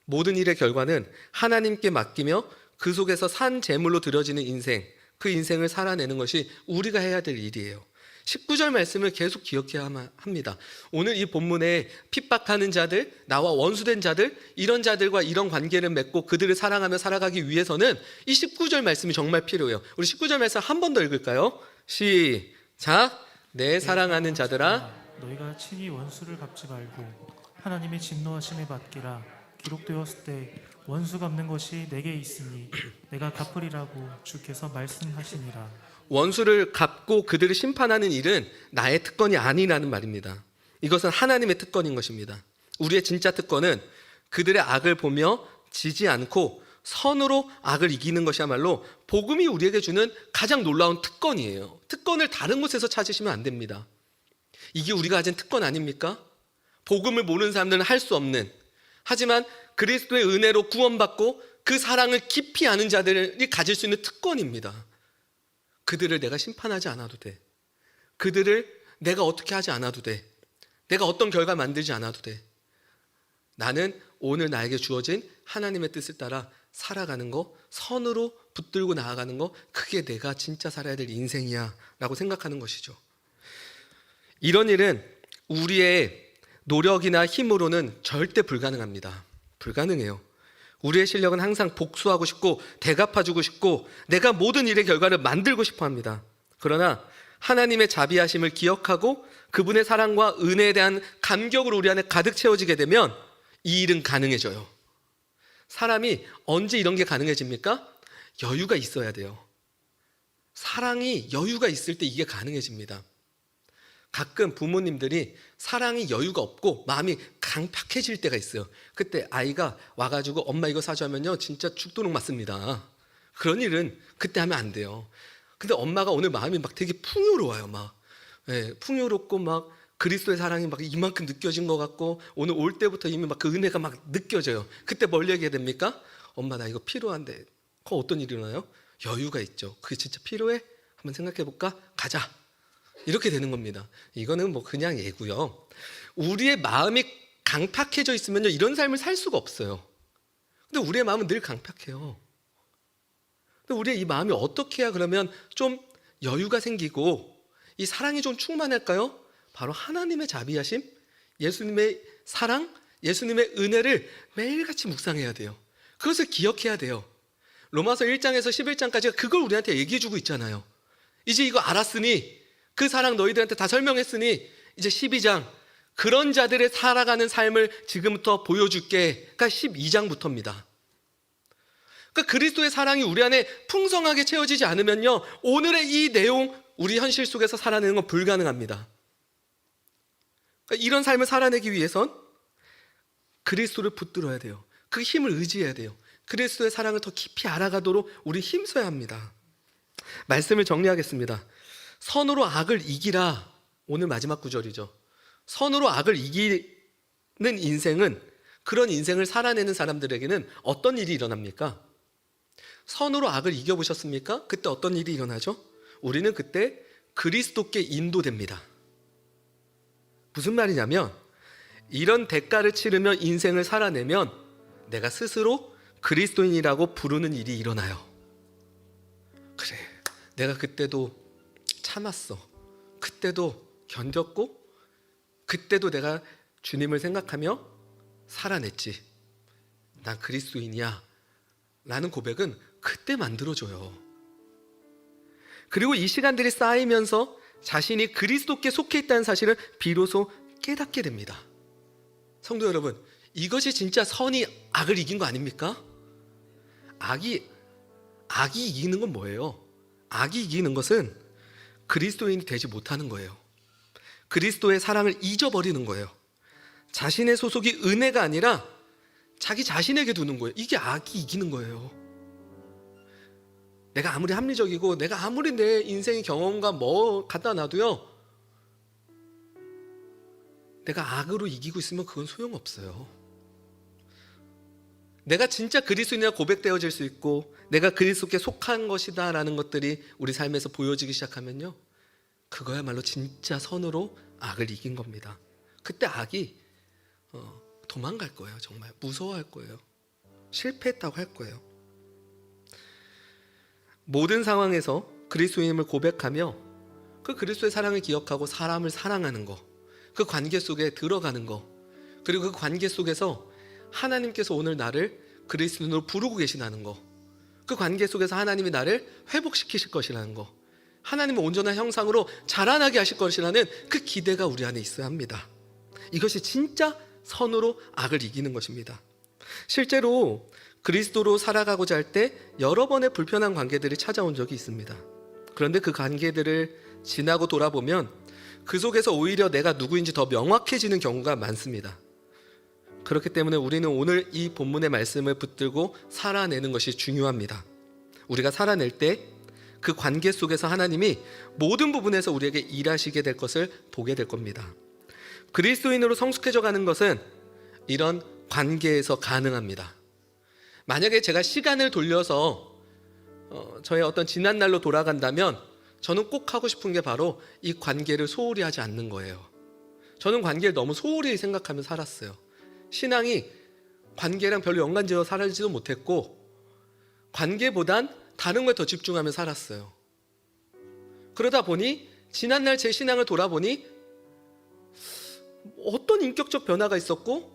모든 일의 결과는 하나님께 맡기며 그 속에서 산 제물로 드려지는 인생, 그 인생을 살아내는 것이 우리가 해야 될 일이에요. 19절 말씀을 계속 기억해야 합니다. 오늘 이 본문에 핍박하는 자들, 나와 원수된 자들, 이런 자들과 이런 관계를 맺고 그들을 사랑하며 살아가기 위해서는 이 19절 말씀이 정말 필요해요. 우리 19절 말씀 한 번 더 읽을까요? 시작. 내 사랑하는 자들아, 너희가 친히 원수를 갚지 말고 하나님의 진노하심에 맡기라. 기록되었을 때 원수 갚는 것이 내게 있으니 내가 갚으리라고 주께서 말씀하시니라. 원수를 갚고 그들을 심판하는 일은 나의 특권이 아니라는 말입니다. 이것은 하나님의 특권인 것입니다. 우리의 진짜 특권은 그들의 악을 보며 지지 않고 선으로 악을 이기는 것이야말로 복음이 우리에게 주는 가장 놀라운 특권이에요. 특권을 다른 곳에서 찾으시면 안 됩니다. 이게 우리가 가진 특권 아닙니까? 복음을 모르는 사람들은 할 수 없는, 하지만 그리스도의 은혜로 구원받고 그 사랑을 깊이 아는 자들이 가질 수 있는 특권입니다. 그들을 내가 심판하지 않아도 돼. 그들을 내가 어떻게 하지 않아도 돼. 내가 어떤 결과 만들지 않아도 돼. 나는 오늘 나에게 주어진 하나님의 뜻을 따라 살아가는 거, 선으로 붙들고 나아가는 거, 그게 내가 진짜 살아야 될 인생이야 라고 생각하는 것이죠. 이런 일은 우리의 노력이나 힘으로는 절대 불가능합니다. 불가능해요. 우리의 실력은 항상 복수하고 싶고 대갚아주고 싶고 내가 모든 일의 결과를 만들고 싶어 합니다. 그러나 하나님의 자비하심을 기억하고 그분의 사랑과 은혜에 대한 감격으로 우리 안에 가득 채워지게 되면 이 일은 가능해져요. 사람이 언제 이런 게 가능해집니까? 여유가 있어야 돼요. 사랑이 여유가 있을 때 이게 가능해집니다. 가끔 부모님들이 사랑이 여유가 없고 마음이 강팍해질 때가 있어요. 그때 아이가 와가지고 엄마 이거 사주면요 진짜 죽도록 맞습니다. 그런 일은 그때 하면 안 돼요. 근데 엄마가 오늘 마음이 막 되게 풍요로워요. 막 풍요롭고 막 그리스도의 사랑이 막 이만큼 느껴진 것 같고 오늘 올 때부터 이미 막 그 은혜가 막 느껴져요. 그때 뭘 얘기해야 됩니까? 엄마 나 이거 필요한데. 그럼 어떤 일이 일어나요? 여유가 있죠. 그게 진짜 필요해? 한번 생각해 볼까? 가자. 이렇게 되는 겁니다. 이거는 뭐 그냥 예고요. 우리의 마음이 강팍해져 있으면요 이런 삶을 살 수가 없어요. 근데 우리의 마음은 늘 강팍해요. 근데 우리의 이 마음이 어떻게 해야 그러면 좀 여유가 생기고 이 사랑이 좀 충만할까요? 바로 하나님의 자비하심, 예수님의 사랑, 예수님의 은혜를 매일같이 묵상해야 돼요. 그것을 기억해야 돼요. 로마서 1장에서 11장까지가 그걸 우리한테 얘기해주고 있잖아요. 이제 이거 알았으니 그 사랑 너희들한테 다 설명했으니 이제 12장 그런 자들의 살아가는 삶을 지금부터 보여줄게. 그러니까 12장부터입니다. 그러니까 그리스도의 사랑이 우리 안에 풍성하게 채워지지 않으면요 오늘의 이 내용 우리 현실 속에서 살아내는 건 불가능합니다. 그러니까 이런 삶을 살아내기 위해선 그리스도를 붙들어야 돼요. 그 힘을 의지해야 돼요. 그리스도의 사랑을 더 깊이 알아가도록 우리 힘써야 합니다. 말씀을 정리하겠습니다. 선으로 악을 이기라. 오늘 마지막 구절이죠. 선으로 악을 이기는 인생은 그런 인생을 살아내는 사람들에게는 어떤 일이 일어납니까? 선으로 악을 이겨보셨습니까? 그때 어떤 일이 일어나죠? 우리는 그때 그리스도께 인도됩니다. 무슨 말이냐면 이런 대가를 치르며 인생을 살아내면 내가 스스로 그리스도인이라고 부르는 일이 일어나요. 그래, 내가 그때도 참았어. 그때도 견뎠고 그때도 내가 주님을 생각하며 살아냈지. 난 그리스도인이야 라는 고백은 그때 만들어져요. 그리고 이 시간들이 쌓이면서 자신이 그리스도께 속해 있다는 사실을 비로소 깨닫게 됩니다. 성도 여러분, 이것이 진짜 선이 악을 이긴 거 아닙니까? 악이 이기는 건 뭐예요? 악이 이기는 것은 그리스도인이 되지 못하는 거예요. 그리스도의 사랑을 잊어버리는 거예요. 자신의 소속이 은혜가 아니라 자기 자신에게 두는 거예요. 이게 악이 이기는 거예요. 내가 아무리 합리적이고 내가 아무리 내 인생의 경험과 뭐 갖다 놔도요 내가 악으로 이기고 있으면 그건 소용없어요. 내가 진짜 그리스도인이라 고백되어질 수 있고 내가 그리스도께 속한 것이다 라는 것들이 우리 삶에서 보여지기 시작하면요 그거야말로 진짜 선으로 악을 이긴 겁니다. 그때 악이 도망갈 거예요. 정말 무서워할 거예요. 실패했다고 할 거예요. 모든 상황에서 그리스도인임을 고백하며 그 그리스도의 사랑을 기억하고 사람을 사랑하는 거, 그 관계 속에 들어가는 거, 그리고 그 관계 속에서 하나님께서 오늘 나를 그리스도인으로 부르고 계시다는 거, 그 관계 속에서 하나님이 나를 회복시키실 것이라는 거, 하나님의 온전한 형상으로 자라나게 하실 것이라는 그 기대가 우리 안에 있어야 합니다. 이것이 진짜 선으로 악을 이기는 것입니다. 실제로 그리스도로 살아가고자 할 때 여러 번의 불편한 관계들이 찾아온 적이 있습니다. 그런데 그 관계들을 지나고 돌아보면 그 속에서 오히려 내가 누구인지 더 명확해지는 경우가 많습니다. 그렇기 때문에 우리는 오늘 이 본문의 말씀을 붙들고 살아내는 것이 중요합니다. 우리가 살아낼 때 그 관계 속에서 하나님이 모든 부분에서 우리에게 일하시게 될 것을 보게 될 겁니다. 그리스도인으로 성숙해져 가는 것은 이런 관계에서 가능합니다. 만약에 제가 시간을 돌려서 저의 어떤 지난 날로 돌아간다면 저는 꼭 하고 싶은 게 바로 이 관계를 소홀히 하지 않는 거예요. 저는 관계를 너무 소홀히 생각하며 살았어요. 신앙이 관계랑 별로 연관지어 살지도 못했고 관계보단 다른 거에 더 집중하며 살았어요. 그러다 보니 지난날 제 신앙을 돌아보니 어떤 인격적 변화가 있었고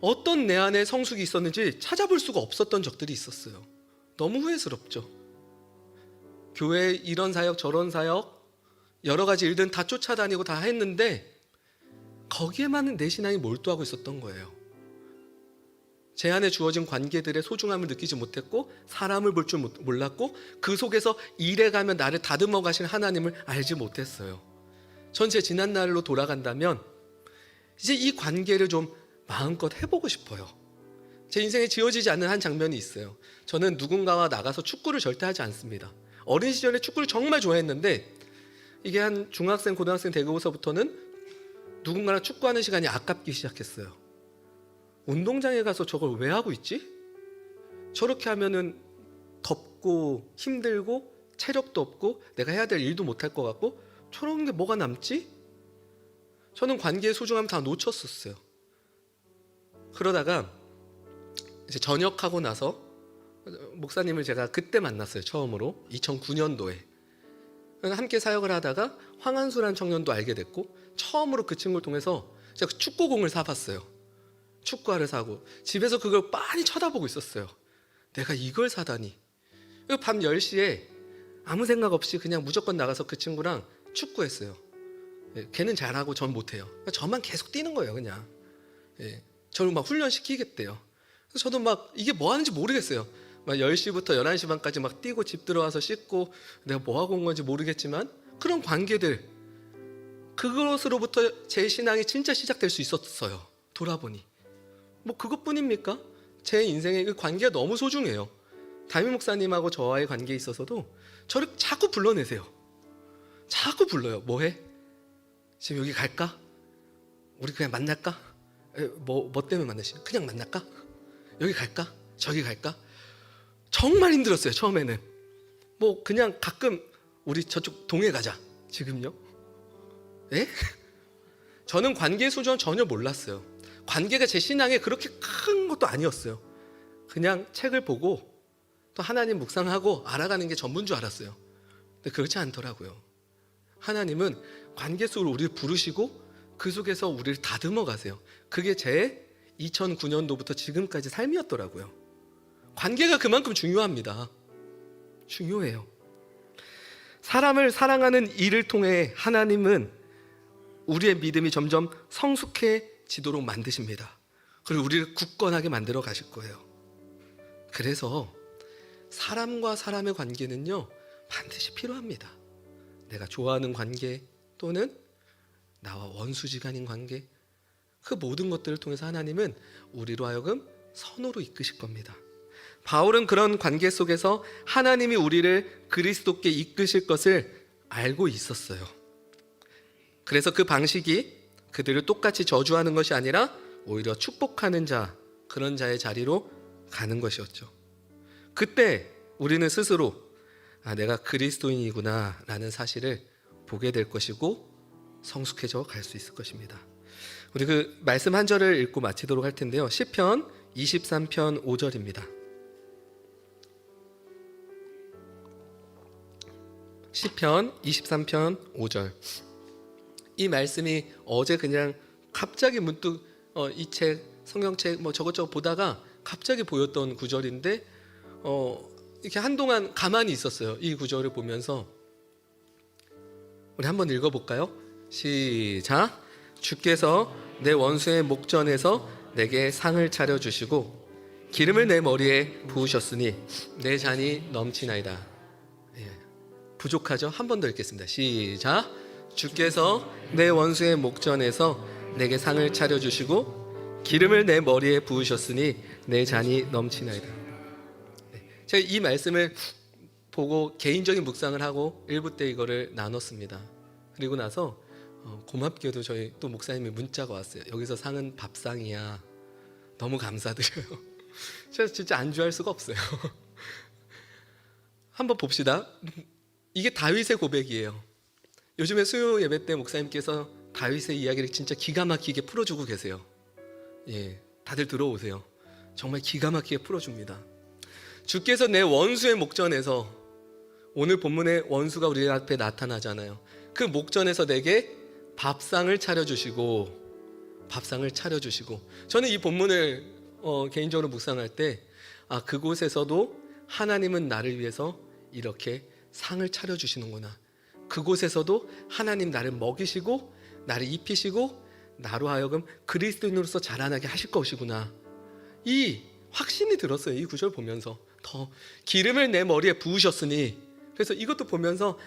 어떤 내 안에 성숙이 있었는지 찾아볼 수가 없었던 적들이 있었어요. 너무 후회스럽죠. 교회 이런 사역 저런 사역 여러 가지 일들은 다 쫓아다니고 다 했는데 거기에만 내 신앙이 몰두하고 있었던 거예요. 제 안에 주어진 관계들의 소중함을 느끼지 못했고 사람을 볼 줄 몰랐고 그 속에서 일해가며 나를 다듬어 가신 하나님을 알지 못했어요. 전 제 지난 날로 돌아간다면 이제 이 관계를 좀 마음껏 해보고 싶어요. 제 인생에 지워지지 않는 한 장면이 있어요. 저는 누군가와 나가서 축구를 절대 하지 않습니다. 어린 시절에 축구를 정말 좋아했는데 이게 한 중학생 고등학생 되고서부터는 누군가랑 축구하는 시간이 아깝기 시작했어요. 운동장에 가서 저걸 왜 하고 있지? 저렇게 하면은 덥고 힘들고 체력도 없고 내가 해야 될 일도 못할 것 같고 저런 게 뭐가 남지? 저는 관계의 소중함 다 놓쳤었어요. 그러다가 이제 전역하고 나서 목사님을 제가 그때 만났어요. 처음으로 2009년도에 함께 사역을 하다가 황한수라는 청년도 알게 됐고 처음으로 그 친구를 통해서 제가 축구공을 사봤어요. 축구화를 사고 집에서 그걸 많이 쳐다보고 있었어요. 내가 이걸 사다니. 밤 10시에 아무 생각 없이 그냥 무조건 나가서 그 친구랑 축구했어요. 걔는 잘하고 전 못해요. 저만 계속 뛰는 거예요. 그냥 저를 막 훈련시키겠대요. 그래서 저도 막 이게 뭐 하는지 모르겠어요. 막 10시부터 11시 반까지 막 뛰고 집 들어와서 씻고 내가 뭐 하고 온 건지 모르겠지만 그런 관계들 그것으로부터 제 신앙이 진짜 시작될 수 있었어요. 돌아보니 뭐 그것뿐입니까? 제 인생의 그 관계가 너무 소중해요. 담임 목사님하고 저와의 관계에 있어서도 저를 자꾸 불러내세요. 자꾸 불러요. 뭐해? 지금 여기 갈까? 우리 그냥 만날까? 뭐 때문에 만나시? 그냥 만날까? 여기 갈까? 저기 갈까? 정말 힘들었어요. 처음에는 뭐 그냥 가끔 우리 저쪽 동해 가자. 지금요? 예? 저는 관계의 소중함 전혀 몰랐어요. 관계가 제 신앙에 그렇게 큰 것도 아니었어요. 그냥 책을 보고 또 하나님 묵상하고 알아가는 게 전부인 줄 알았어요. 근데 그렇지 않더라고요. 하나님은 관계 속으로 우리를 부르시고 그 속에서 우리를 다듬어 가세요. 그게 제 2009년도부터 지금까지 삶이었더라고요. 관계가 그만큼 중요합니다. 중요해요. 사람을 사랑하는 일을 통해 하나님은 우리의 믿음이 점점 성숙해지도록 만드십니다. 그리고 우리를 굳건하게 만들어 가실 거예요. 그래서 사람과 사람의 관계는요 반드시 필요합니다. 내가 좋아하는 관계 또는 나와 원수지간인 관계, 그 모든 것들을 통해서 하나님은 우리로 하여금 선으로 이끄실 겁니다. 바울은 그런 관계 속에서 하나님이 우리를 그리스도께 이끄실 것을 알고 있었어요. 그래서 그 방식이 그들을 똑같이 저주하는 것이 아니라 오히려 축복하는 자, 그런 자의 자리로 가는 것이었죠. 그때 우리는 스스로 내가 그리스도인이구나 라는 사실을 보게 될 것이고 성숙해져 갈 수 있을 것입니다. 우리 그 말씀 한 절을 읽고 마치도록 할 텐데요. 시편 23편 5절입니다. 시편 23편 5절. 이 말씀이 어제 그냥 갑자기 문득 이 책, 성경책 뭐 저것저것 보다가 갑자기 보였던 구절인데 이렇게 한동안 가만히 있었어요. 이 구절을 보면서 우리 한번 읽어볼까요? 시작. 주께서 내 원수의 목전에서 내게 상을 차려주시고 기름을 내 머리에 부으셨으니 내 잔이 넘치나이다. 예, 부족하죠? 한 번 더 읽겠습니다. 시작. 주께서 내 원수의 목전에서 내게 상을 차려주시고 기름을 내 머리에 부으셨으니 내 잔이 넘치나이다. 네, 제가 이 말씀을 보고 개인적인 묵상을 하고 1부 때 이거를 나눴습니다. 그리고 나서 고맙게도 저희 또 목사님이 문자가 왔어요. 여기서 상은 밥상이야. 너무 감사드려요. 제가 진짜 안주할 수가 없어요. 한번 봅시다. 이게 다윗의 고백이에요. 요즘에 수요 예배 때 목사님께서 다윗의 이야기를 진짜 기가 막히게 풀어주고 계세요. 예, 다들 들어오세요. 정말 기가 막히게 풀어줍니다. 주께서 내 원수의 목전에서, 오늘 본문에 원수가 우리 앞에 나타나잖아요. 그 목전에서 내게 밥상을 차려주시고, 저는 이 본문을 개인적으로 묵상할 때 그곳에서도 하나님은 나를 위해서 이렇게 상을 차려주시는구나. 그곳에서도 하나님 나를 먹이시고 나를 입히시고 나로 하여금 그리스도인으로서 자라나게 하실 것이구나. 이 확신이 들었어요. 이 구절 보면서. 더 기름을 내 머리에 부으셨으니, 그래서 이것도 보면서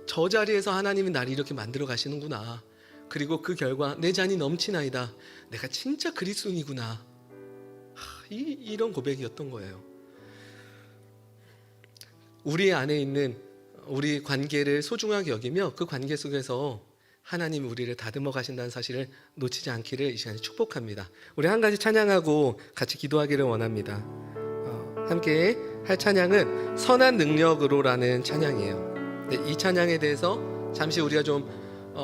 저 자리에서 하나님이 나를 이렇게 만들어 가시는구나. 그리고 그 결과 내 잔이 넘치나이다. 내가 진짜 그리스도인이구나. 이런 고백이었던 거예요. 우리 안에 있는 우리 관계를 소중하게 여기며 그 관계 속에서 하나님이 우리를 다듬어 가신다는 사실을 놓치지 않기를 이 시간에 축복합니다. 우리 한 가지 찬양하고 같이 기도하기를 원합니다. 함께 할 찬양은 선한 능력으로라는 찬양이에요. 네, 이 찬양에 대해서 잠시 우리가 좀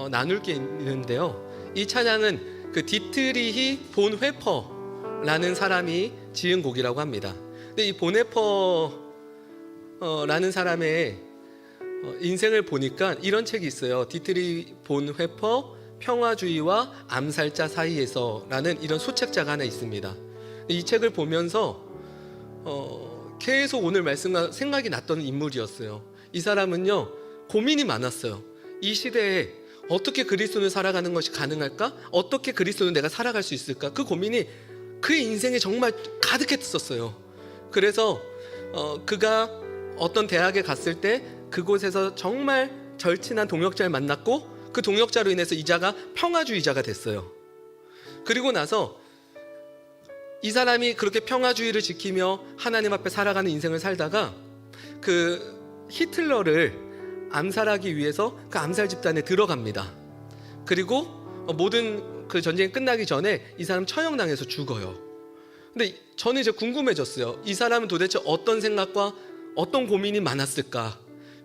나눌 게 있는데요. 이 찬양은 그 디트리히 본 회퍼라는 사람이 지은 곡이라고 합니다. 근데 이 본 회퍼라는 사람의 인생을 보니까 이런 책이 있어요. 디트리 본 회퍼 평화주의와 암살자 사이에서라는 이런 소책자가 하나 있습니다. 이 책을 보면서 계속 오늘 말씀과 생각이 났던 인물이었어요. 이 사람은요, 고민이 많았어요. 이 시대에 어떻게 그리스도를 살아가는 것이 가능할까? 어떻게 그리스도는 내가 살아갈 수 있을까? 그 고민이 그의 인생에 정말 가득했었어요. 그래서 그가 어떤 대학에 갔을 때 그곳에서 정말 절친한 동역자를 만났고 그 동역자로 인해서 이자가 평화주의자가 됐어요. 그리고 나서 이 사람이 그렇게 평화주의를 지키며 하나님 앞에 살아가는 인생을 살다가 그 히틀러를 암살하기 위해서 그 암살 집단에 들어갑니다. 그리고 모든 그 전쟁이 끝나기 전에 이 사람 처형당해서 죽어요. 근데 저는 이제 궁금해졌어요. 이 사람은 도대체 어떤 생각과 어떤 고민이 많았을까?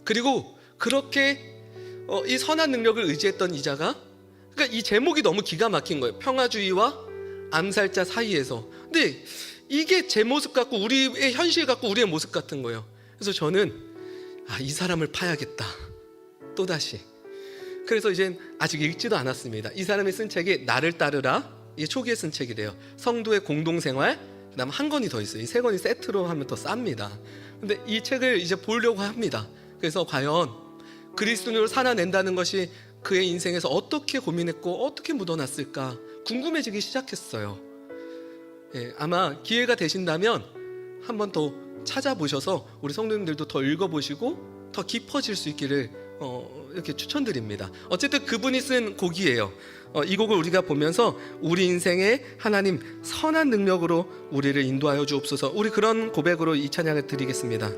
그리고 그렇게 이 선한 능력을 의지했던 이자가, 그러니까 이 제목이 너무 기가 막힌 거예요. 평화주의와 암살자 사이에서. 근데 이게 제 모습 같고 우리의 현실 같고 우리의 모습 같은 거예요. 그래서 저는 이 사람을 파야겠다. 또다시. 그래서 이제 아직 읽지도 않았습니다. 이 사람이 쓴 책이 나를 따르라. 이게 초기에 쓴 책이래요. 성도의 공동생활, 그다음 한 권이 더 있어요. 이 세 권이 세트로 하면 더 쌉니다. 근데 이 책을 이제 보려고 합니다. 그래서 과연 그리스도인으로 살아낸다는 것이 그의 인생에서 어떻게 고민했고 어떻게 묻어났을까 궁금해지기 시작했어요. 예, 아마 기회가 되신다면 한번 더 찾아보셔서 우리 성도님들도 더 읽어보시고 더 깊어질 수 있기를 이렇게 추천드립니다. 어쨌든 그분이 쓴 곡이에요. 이 곡을 우리가 보면서 우리 인생에 하나님 선한 능력으로 우리를 인도하여 주옵소서. 우리 그런 고백으로 이 찬양을 드리겠습니다.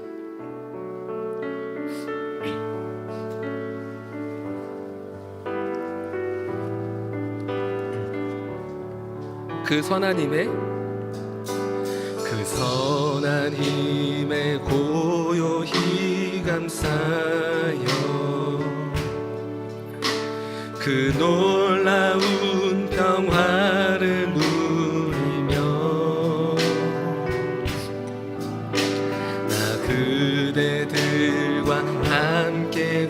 그 선한 힘에 고요히 감싸여 그 놀라운 평화를 누리며 나 그대들과 함께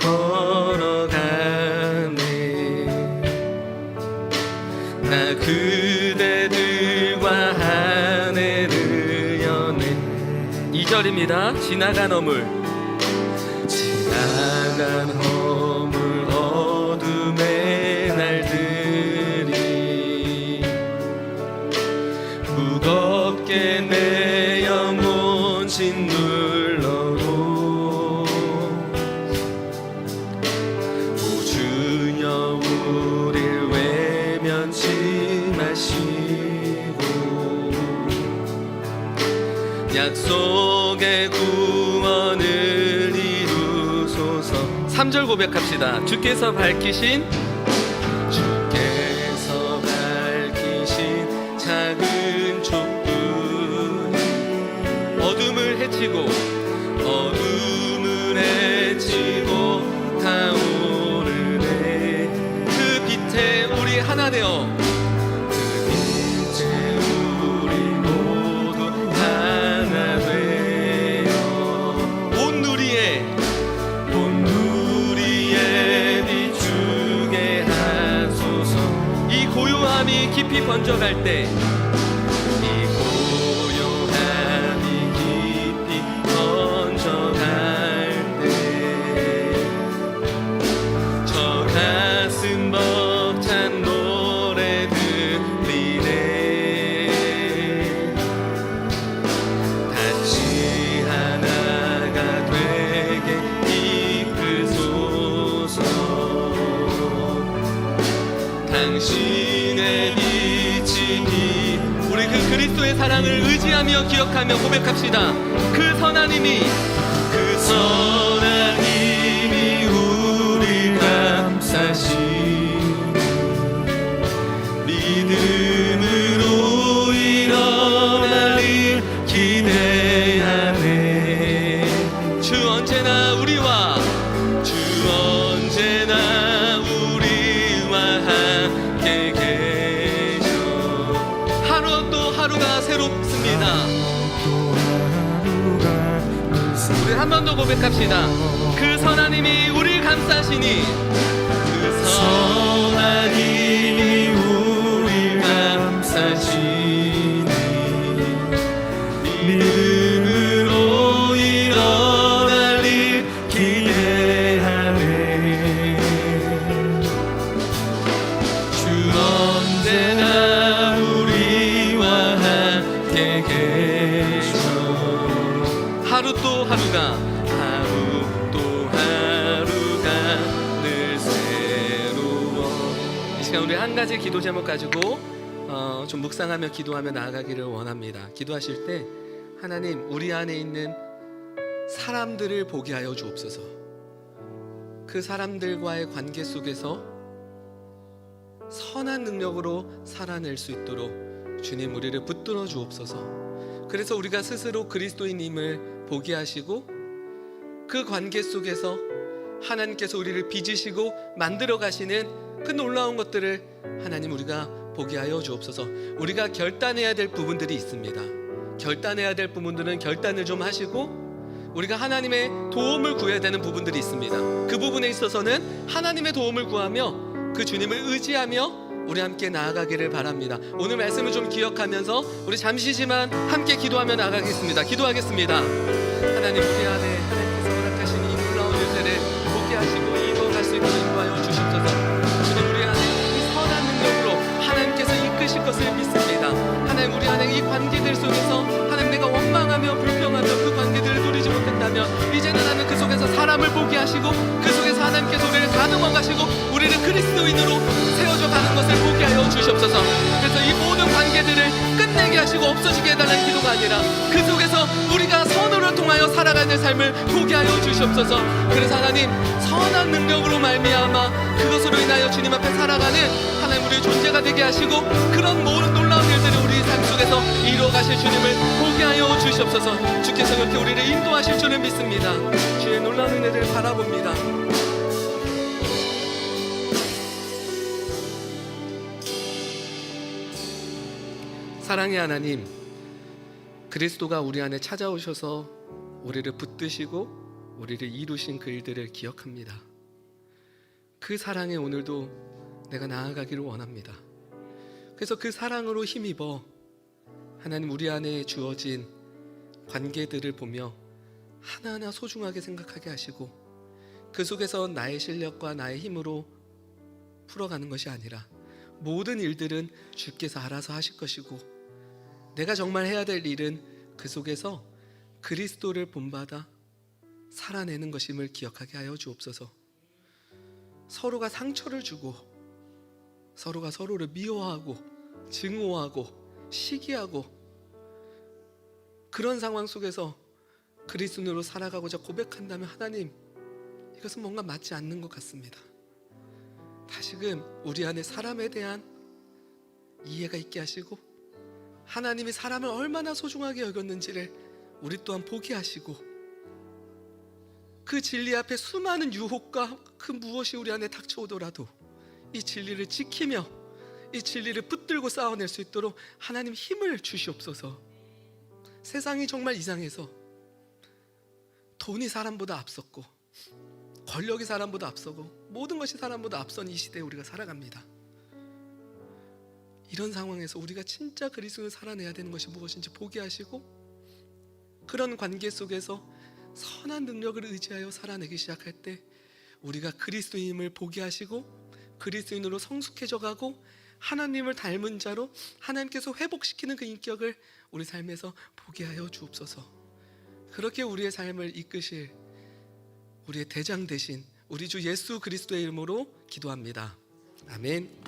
나 그대들과 한 해를 연애. 2절입니다. 지나간 허물, 지나간 허물 어둠의 날들이 무겁게 내 영혼 짓눌러도 오 주여 우릴 외면치 마시고 약속의 구원을 이루소서. 3절 고백합시다. 주께서 밝히신 작은 촛불 어둠을 헤치고 타오르네. 그 빛에 우리 하나 되어 그 빛에 우리 모두 하나 되어 온 누리에 비추게 하소서. 이 고요함이 깊이 번져갈 때, 이 고요함이 깊이 번져갈 때 저 가슴 벅찬 노래 들리네. 다시 하나가 되게 이끌소서. 당신의 우리 그 그리스도의 사랑을 의지하며 기억하며 고백합시다. 그 선하님이 우리 감싸시니 믿음으로 일어날 일 기대하네. 주 언제나 우리와 함께 계셔. 하루 또 하루가 새롭습니다. 우리 한 번 더 고백합시다. 그 선하님이 우리를 감싸시니 그 선하님이 우리를 감싸시니 믿음으로 일어날 일 기대하네. 주 언제나 우리와 함께 계셔. 하루 또 하루가 늘 새로워. 이 시간 우리 한 가지 기도 제목 가지고 좀 묵상하며 기도하며 나아가기를 원합니다. 기도하실 때 하나님, 우리 안에 있는 사람들을 보게 하여 주옵소서. 그 사람들과의 관계 속에서 선한 능력으로 살아낼 수 있도록 주님 우리를 붙들어 주옵소서. 그래서 우리가 스스로 그리스도인임을 보게 하시고 그 관계 속에서 하나님께서 우리를 빚으시고 만들어 가시는 그 놀라운 것들을 하나님 우리가 보게 하여 주옵소서. 우리가 결단해야 될 부분들이 있습니다. 결단해야 될 부분들은 결단을 좀 하시고 우리가 하나님의 도움을 구해야 되는 부분들이 있습니다. 그 부분에 있어서는 하나님의 도움을 구하며 그 주님을 의지하며 우리 함께 나아가기를 바랍니다. 오늘 말씀을 좀 기억하면서 우리 잠시지만 함께 기도하며 나아가겠습니다. 기도하겠습니다. 하나님, 우리 안에 하나님께서 허락하신 이 놀라운 일들을 보게 하시고 이루어갈 수 있도록 인도하여 주시옵소서. 주님, 우리 안에 이 선한 능력으로 하나님께서 이끄실 것을 믿습니다. 하나님, 우리 안에 이 관계들 속에서 하나님, 내가 원망하며 불평하며 그 관계들을 누리지 못했다면 이제는 하나님 그 속에서 사람을 보게 하시고 그 속에서 하나님께서 우리를 다듬어 가시고 우리를 그리스도인으로 세워져 가는 것을 보게 하여 주시옵소서. 그래서 이 모든 관계들을 끝내게 하시고 없어지게 해달라는 기도가 아니라 그 속에서 우리가 선으로 통하여 살아가는 삶을 보게 하여 주시옵소서. 그래서 하나님, 선한 능력으로 말미암아 그것으로 인하여 주님 앞에 살아가는 하나님 우리의 존재가 되게 하시고 그런 모든 놀라운 일들을 우리 삶 속에서 이루어가실 주님을 보게 하여 주시옵소서. 주께서 이렇게 우리를 인도하실 줄을 믿습니다. 주의 놀라운 은혜를 바라봅니다. 사랑의 하나님, 그리스도가 우리 안에 찾아오셔서 우리를 붙드시고 우리를 이루신 그 일들을 기억합니다. 그 사랑에 오늘도 내가 나아가기를 원합니다. 그래서 그 사랑으로 힘입어 하나님 우리 안에 주어진 관계들을 보며 하나하나 소중하게 생각하게 하시고 그 속에서 나의 실력과 나의 힘으로 풀어가는 것이 아니라 모든 일들은 주께서 알아서 하실 것이고 내가 정말 해야 될 일은 그 속에서 그리스도를 본받아 살아내는 것임을 기억하게 하여 주옵소서. 서로가 상처를 주고 서로가 서로를 미워하고 증오하고 시기하고 그런 상황 속에서 그리스도인으로 살아가고자 고백한다면 하나님, 이것은 뭔가 맞지 않는 것 같습니다. 다시금 우리 안에 사람에 대한 이해가 있게 하시고 하나님이 사람을 얼마나 소중하게 여겼는지를 우리 또한 보게 하시고 그 진리 앞에 수많은 유혹과 그 무엇이 우리 안에 닥쳐오더라도 이 진리를 지키며 이 진리를 붙들고 싸워낼 수 있도록 하나님 힘을 주시옵소서. 세상이 정말 이상해서 돈이 사람보다 앞섰고 권력이 사람보다 앞서고 모든 것이 사람보다 앞선 이 시대에 우리가 살아갑니다. 이런 상황에서 우리가 진짜 그리스도를 살아내야 되는 것이 무엇인지 보게 하시고 그런 관계 속에서 선한 능력을 의지하여 살아내기 시작할 때 우리가 그리스도인임을 보게 하시고 그리스도인으로 성숙해져 가고 하나님을 닮은 자로 하나님께서 회복시키는 그 인격을 우리 삶에서 보게 하여 주옵소서. 그렇게 우리의 삶을 이끄실 우리의 대장 되신 우리 주 예수 그리스도의 이름으로 기도합니다. 아멘.